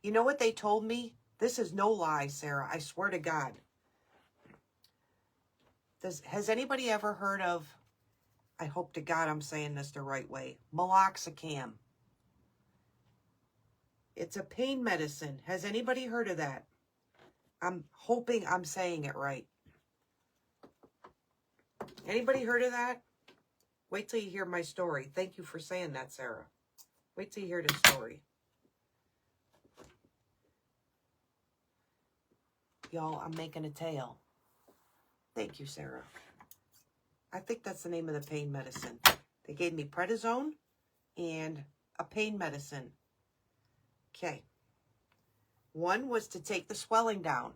You know what they told me? This is no lie, Sarah. I swear to God. Has anybody ever heard of, I hope to God I'm saying this the right way, meloxicam? It's a pain medicine. Has anybody heard of that? I'm hoping I'm saying it right. Anybody heard of that? Wait till you hear my story. Thank you for saying that, Sarah. Wait till you hear the story. Y'all, I'm making a tail. Thank you, Sarah. I think that's the name of the pain medicine. They gave me prednisone and a pain medicine. Okay. One was to take the swelling down.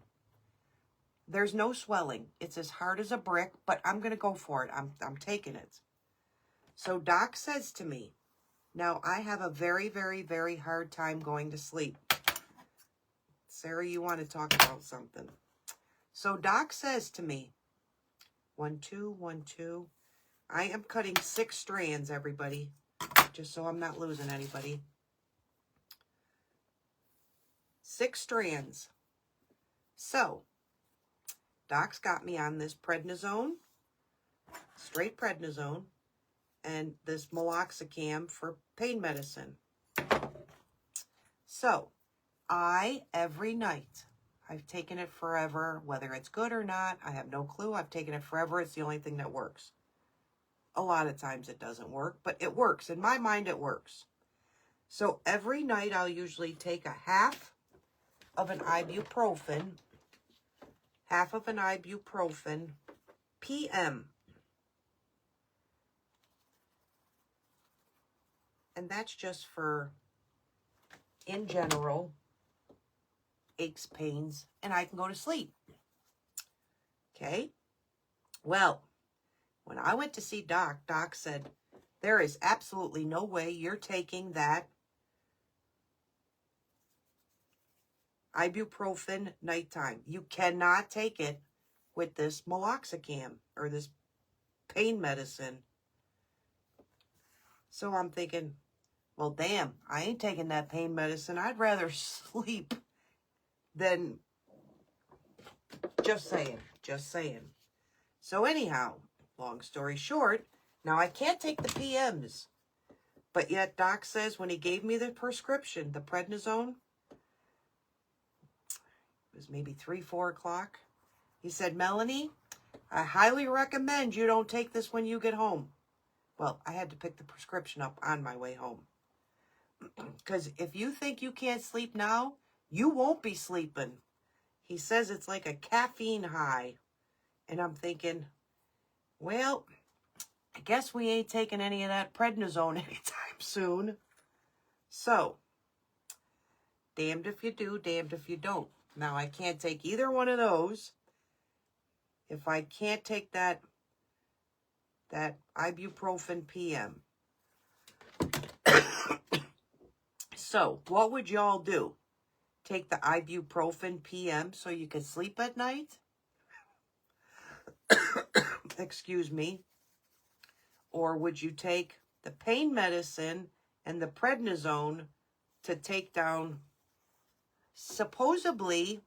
There's no swelling. It's as hard as a brick, but I'm going to go for it. I'm taking it. So Doc says to me, now I have a very, very, very hard time going to sleep. Sarah, you want to talk about something. So Doc says to me, 1, 2, 1, 2. I am cutting 6 strands, everybody, just so I'm not losing anybody. 6 strands. So, Doc's got me on this prednisone, straight prednisone, and this meloxicam for pain medicine. So, every night, I've taken it forever, whether it's good or not, I have no clue. I've taken it forever. It's the only thing that works. A lot of times it doesn't work, but it works. In my mind, it works. So every night I'll usually take a half of an ibuprofen, PM. And that's just for, in general, aches, pains, and I can go to sleep. Okay? Well, when I went to see Doc, Doc said, there is absolutely no way you're taking that ibuprofen nighttime. You cannot take it with this meloxicam or this pain medicine. So I'm thinking, well, damn, I ain't taking that pain medicine. I'd rather sleep than, just saying. So anyhow, long story short, now I can't take the PMs, but yet Doc says when he gave me the prescription, the prednisone, it was maybe 3, 4 o'clock. He said, Melanie, I highly recommend you don't take this when you get home. Well, I had to pick the prescription up on my way home. Because if you think you can't sleep now, you won't be sleeping. He says it's like a caffeine high. And I'm thinking, well, I guess we ain't taking any of that prednisone anytime soon. So, damned if you do, damned if you don't. Now, I can't take either one of those. If I can't take that ibuprofen PM. So, what would y'all do? Take the ibuprofen PM so you can sleep at night? Excuse me. Or would you take the pain medicine and the prednisone to take down supposedly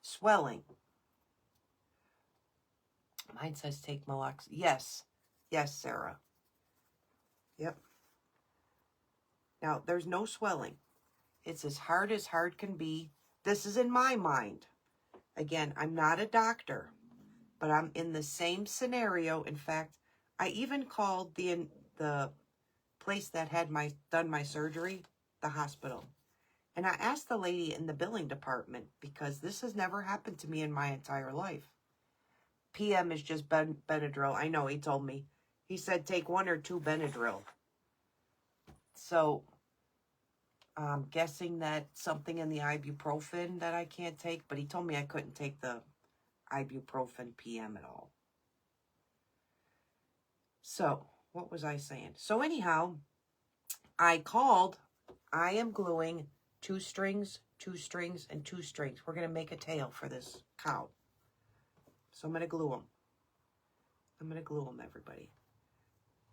swelling? Mine says take meloxicam. Yes. Yes, Sarah. Yep. Now, there's no swelling. It's as hard can be. This is in my mind. Again, I'm not a doctor, but I'm in the same scenario. In fact, I even called the place that had done my surgery, the hospital. And I asked the lady in the billing department, because this has never happened to me in my entire life. PM is just Benadryl. I know, he told me. He said take 1 or 2 Benadryl. So, I'm guessing that something in the ibuprofen that I can't take, but he told me I couldn't take the ibuprofen PM at all. So, what was I saying? So anyhow, I called. I am gluing 2 strings, 2 strings, and 2 strings. We're going to make a tail for this cow. So I'm going to glue them. Everybody.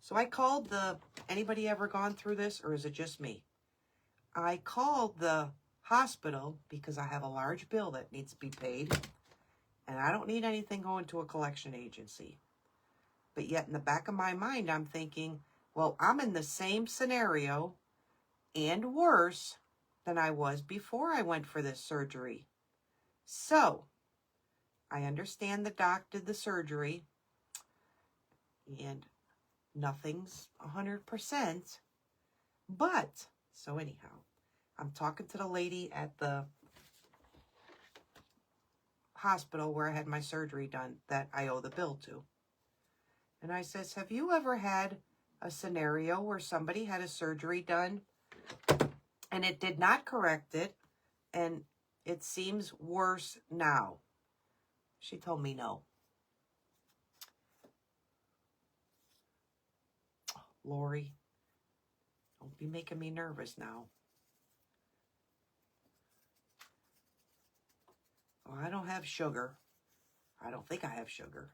So I called anybody ever gone through this, or is it just me? I called the hospital because I have a large bill that needs to be paid, and I don't need anything going to a collection agency. But yet in the back of my mind, I'm thinking, well, I'm in the same scenario and worse than I was before I went for this surgery. So, I understand the doc did the surgery, and nothing's 100%, but, so anyhow, I'm talking to the lady at the hospital where I had my surgery done that I owe the bill to. And I says, have you ever had a scenario where somebody had a surgery done and it did not correct it and it seems worse now? She told me no. Lori, don't be making me nervous now. Oh, I don't have sugar. I don't think I have sugar.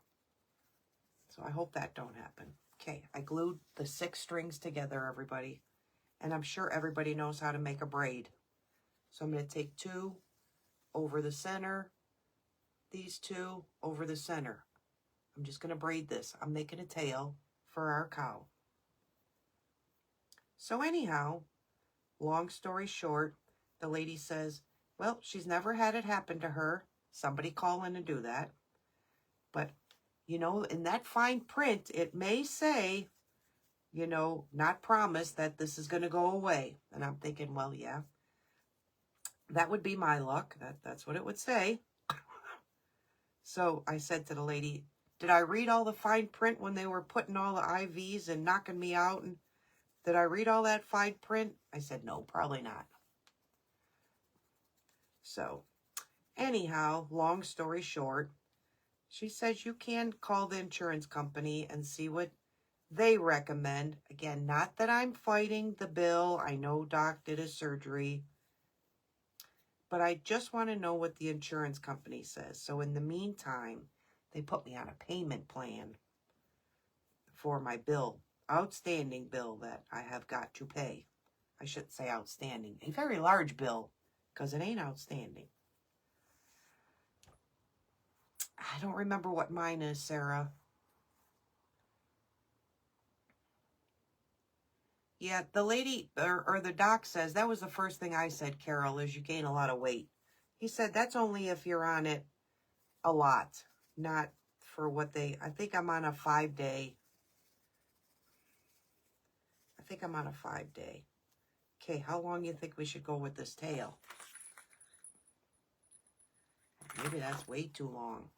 So I hope that don't happen. Okay, I glued the 6 strings together, everybody. And I'm sure everybody knows how to make a braid. So I'm going to take 2 over the center, these 2 over the center. I'm just going to braid this. I'm making a tail for our cow. So anyhow, long story short, the lady says, well, she's never had it happen to her. Somebody call in and do that. But, you know, in that fine print, it may say, you know, not promise that this is going to go away. And I'm thinking, well, yeah, that would be my luck. That's what it would say. So I said to the lady, did I read all the fine print when they were putting all the IVs and knocking me out? And did I read all that fine print? I said, no, probably not. So anyhow, long story short, she says you can call the insurance company and see what they recommend. Again, not that I'm fighting the bill. I know Doc did his surgery. But I just want to know what the insurance company says. So in the meantime, they put me on a payment plan for my bill, outstanding bill that I have got to pay. I shouldn't say outstanding, a very large bill, because it ain't outstanding. I don't remember what mine is, Sarah. Yeah, the lady, or the doc says, that was the first thing I said, Carol, is you gain a lot of weight. He said, that's only if you're on it a lot, not for what they, I think I'm on a 5-day. I think I'm on a 5-day. Okay, how long do you think we should go with this tail? Maybe that's way too long.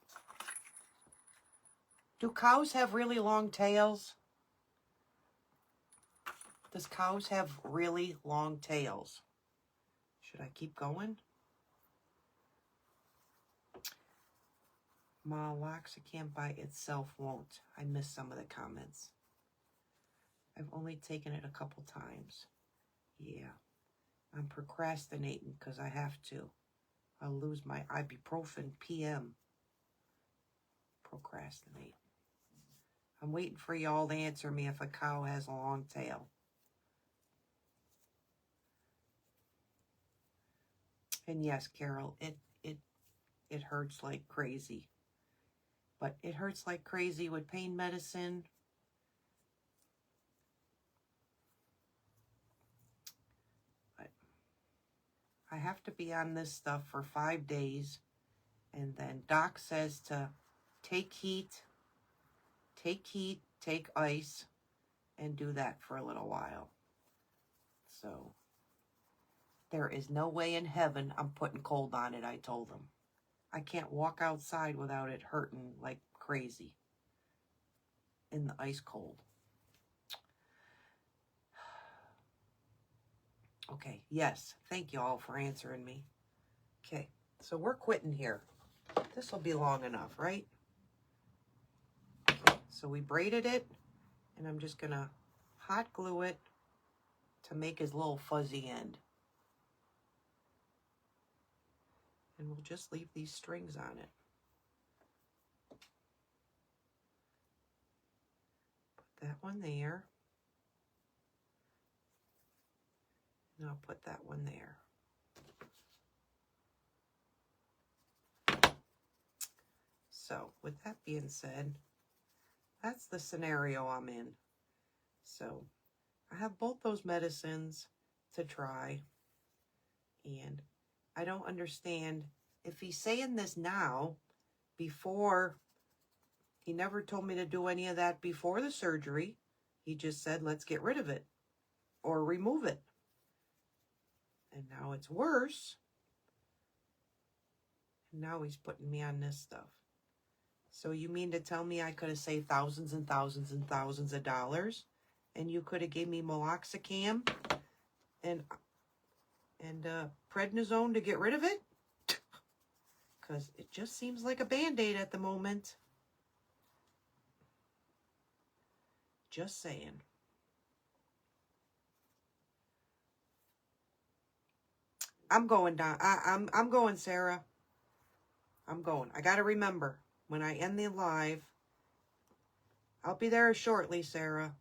Do cows have really long tails? Does cows have really long tails? Should I keep going? Meloxicam by itself won't. I missed some of the comments. I've only taken it a couple times. Yeah. I'm procrastinating because I have to. I'll lose my ibuprofen PM. Procrastinate. I'm waiting for y'all to answer me if a cow has a long tail. And yes, Carol, it hurts like crazy. But it hurts like crazy with pain medicine. But I have to be on this stuff for 5 days. And then Doc says to take heat, take ice, and do that for a little while. So there is no way in heaven I'm putting cold on it, I told him. I can't walk outside without it hurting like crazy in the ice cold. Okay, yes, thank you all for answering me. Okay, so we're quitting here. This will be long enough, right? Okay, so we braided it, and I'm just going to hot glue it to make his little fuzzy end. And we'll just leave these strings on it. Put that one there. And I'll put that one there. So, with that being said, that's the scenario I'm in. So, I have both those medicines to try. And I don't understand if he's saying this now, before, he never told me to do any of that before the surgery. He just said, let's get rid of it or remove it. And now it's worse. And now he's putting me on this stuff. So you mean to tell me I could have saved thousands and thousands and thousands of dollars, and you could have gave me meloxicam and prednisone to get rid of it? Because it just seems like a Band-Aid at the moment. Just saying. I'm going down. I'm going, Sarah. I'm going. I got to remember, when I end the live, I'll be there shortly, Sarah.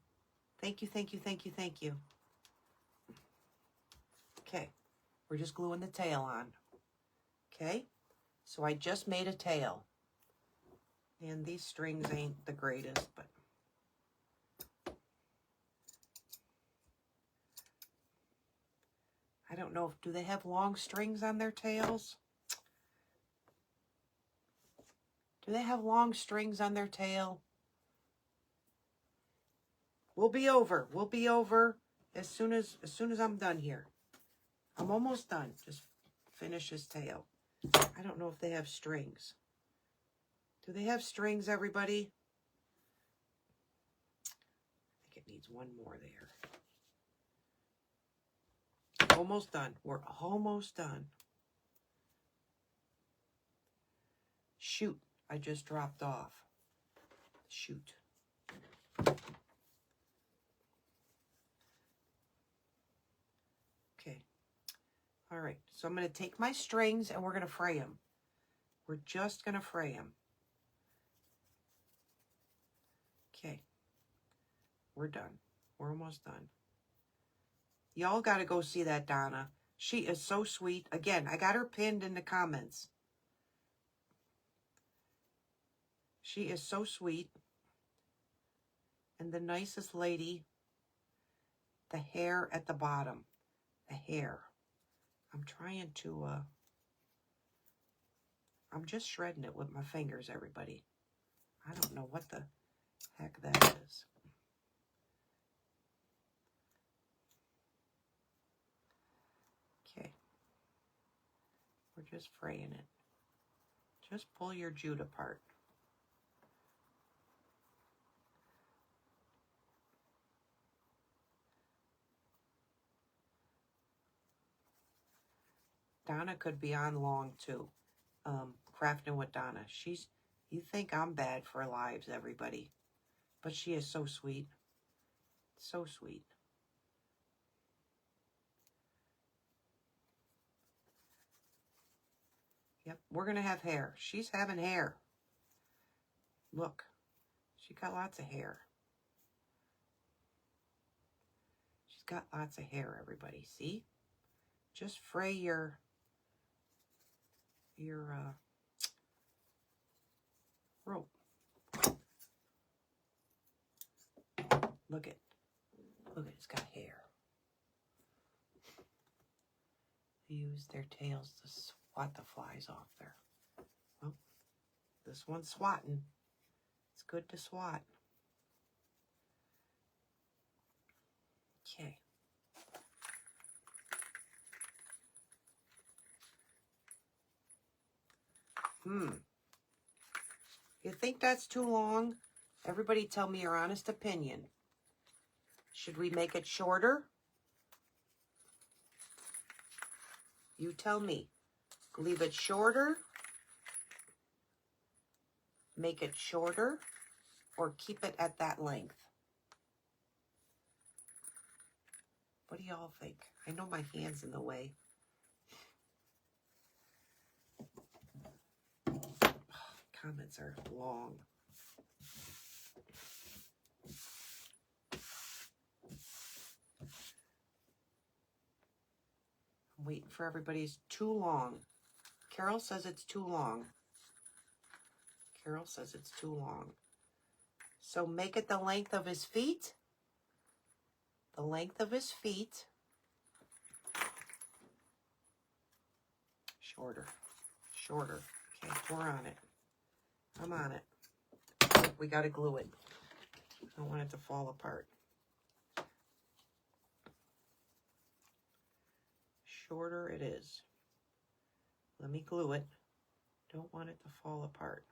Thank you, thank you, thank you, thank you. Okay. We're just gluing the tail on. Okay. So I just made a tail. And these strings ain't the greatest, but I don't know if, do they have long strings on their tails? Do they have long strings on their tail? We'll be over. We'll be over as soon as I'm done here. I'm almost done. Just finish his tail. I don't know if they have strings. Do they have strings, everybody? I think it needs one more there. Almost done. We're almost done. Shoot, I just dropped off. Shoot. Okay. All right. So I'm going to take my strings and we're going to fray them. We're just going to fray them. Okay. We're done. We're almost done. Y'all got to go see that Donna. She is so sweet. Again, I got her pinned in the comments. She is so sweet. And the nicest lady. The hair at the bottom. The hair. I'm trying to, I'm just shredding it with my fingers, everybody. I don't know what the heck that is. Okay. We're just fraying it. Just pull your jute apart. Donna could be on long too. Crafting with Donna. You think I'm bad for lives, everybody. But she is so sweet. So sweet. Yep, we're going to have hair. She's having hair. Look, she got lots of hair. She's got lots of hair, everybody. See? Just fray your rope. Look it. Look it, it's got hair. They use their tails to swat the flies off there. Well, this one's swatting. It's good to swat. Okay. You think that's too long? Everybody tell me your honest opinion. Should we make it shorter? You tell me. Leave it shorter, make it shorter, or keep it at that length? What do y'all think? I know my hand's in the way. Comments are long. I'm waiting for everybody's too long. Carol says it's too long. Carol says it's too long. So make it the length of his feet. The length of his feet. Shorter. Shorter. Okay, we're on it. I'm on it. We got to glue it. I don't want it to fall apart. Shorter it is. Let me glue it. Don't want it to fall apart.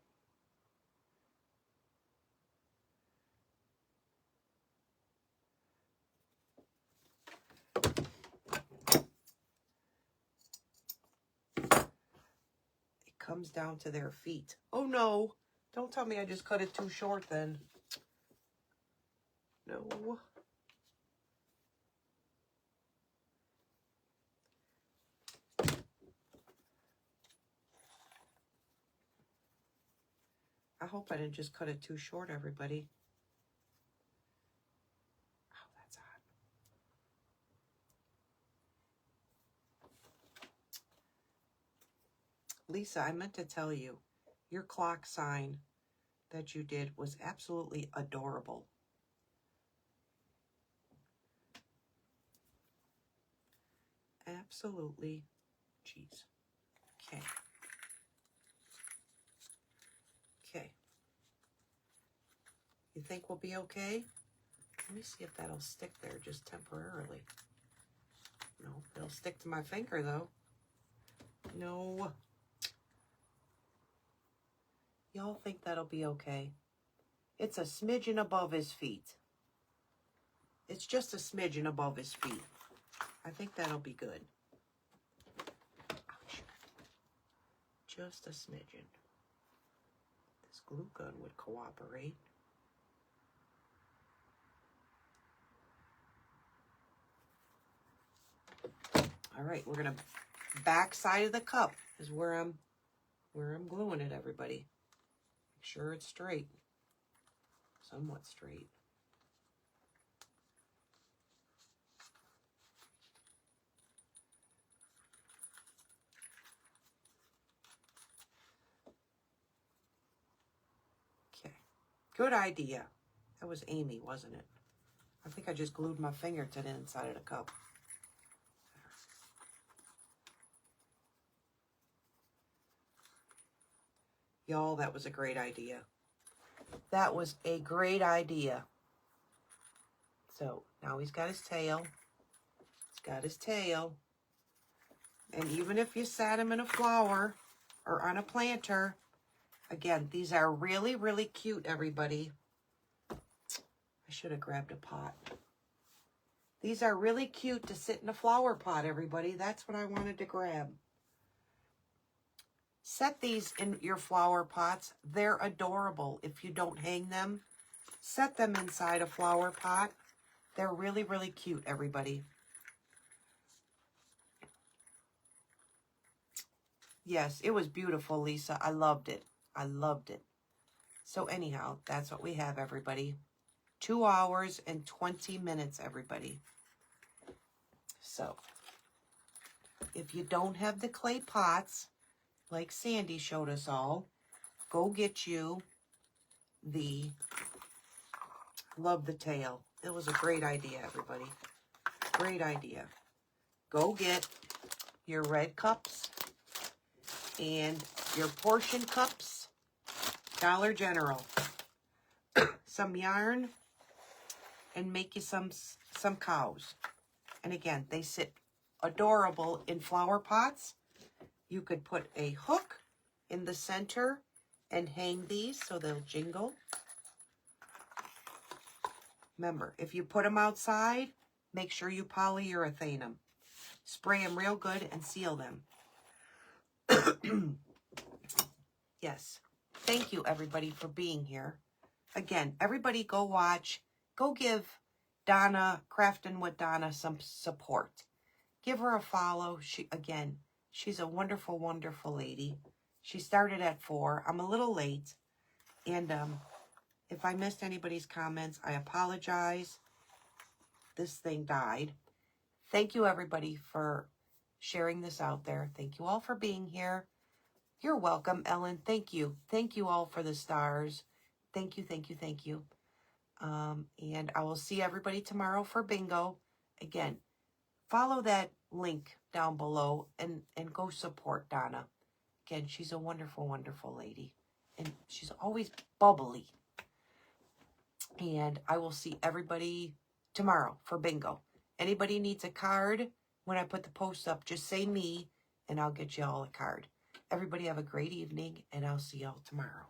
It comes down to their feet. Oh no! Don't tell me I just cut it too short then. No. I hope I didn't just cut it too short, everybody. Oh, that's hot. Lisa, I meant to tell you, your clock sign that you did was absolutely adorable. Absolutely. Jeez. Okay. Okay. You think we'll be okay? Let me see if that'll stick there just temporarily. No, it'll stick to my finger though. No. Y'all think that'll be okay? It's a smidgen above his feet. It's just a smidgen above his feet. I think that'll be good. Ouch. Just a smidgen. This glue gun would cooperate. All right, we're gonna back side of the cup is where I'm gluing it, everybody. Make sure it's straight. Somewhat straight. Okay. Good idea. That was Amy, wasn't it? I think I just glued my finger to the inside of the cup. Y'all, that was a great idea. That was a great idea. So now he's got his tail. He's got his tail. And even if you sat him in a flower or on a planter, again, these are really, really cute, everybody. I should have grabbed a pot. These are really cute to sit in a flower pot, everybody. That's what I wanted to grab. Set these in your flower pots. They're adorable. If you don't hang them, set them inside a flower pot. They're really, really cute, everybody. Yes, it was beautiful, Lisa. I loved it. I loved it. So anyhow, that's what we have, everybody. 2 hours and 20 minutes, everybody. So, if you don't have the clay pots, like Sandy showed us all, go get you the, love the tail. It was a great idea, everybody. Great idea. Go get your red cups and your portion cups, Dollar General. Some yarn, and make you some cows. And again, they sit adorable in flower pots. You could put a hook in the center and hang these so they'll jingle. Remember, if you put them outside, make sure you polyurethane them. Spray them real good and seal them. Yes. Thank you, everybody, for being here. Again, everybody go watch. Go give Donna, Crafting with Donna, some support. Give her a follow. She's a wonderful, wonderful lady. She started at 4. I'm a little late. And if I missed anybody's comments, I apologize. This thing died. Thank you, everybody, for sharing this out there. Thank you all for being here. You're welcome, Ellen. Thank you. Thank you all for the stars. Thank you, thank you, thank you. And I will see everybody tomorrow for bingo. Again, follow that link down below and go support Donna. Again, she's a wonderful, wonderful lady. And she's always bubbly. And I will see everybody tomorrow for bingo. Anybody needs a card, when I put the post up, just say me, and I'll get you all a card. Everybody have a great evening, and I'll see y'all tomorrow.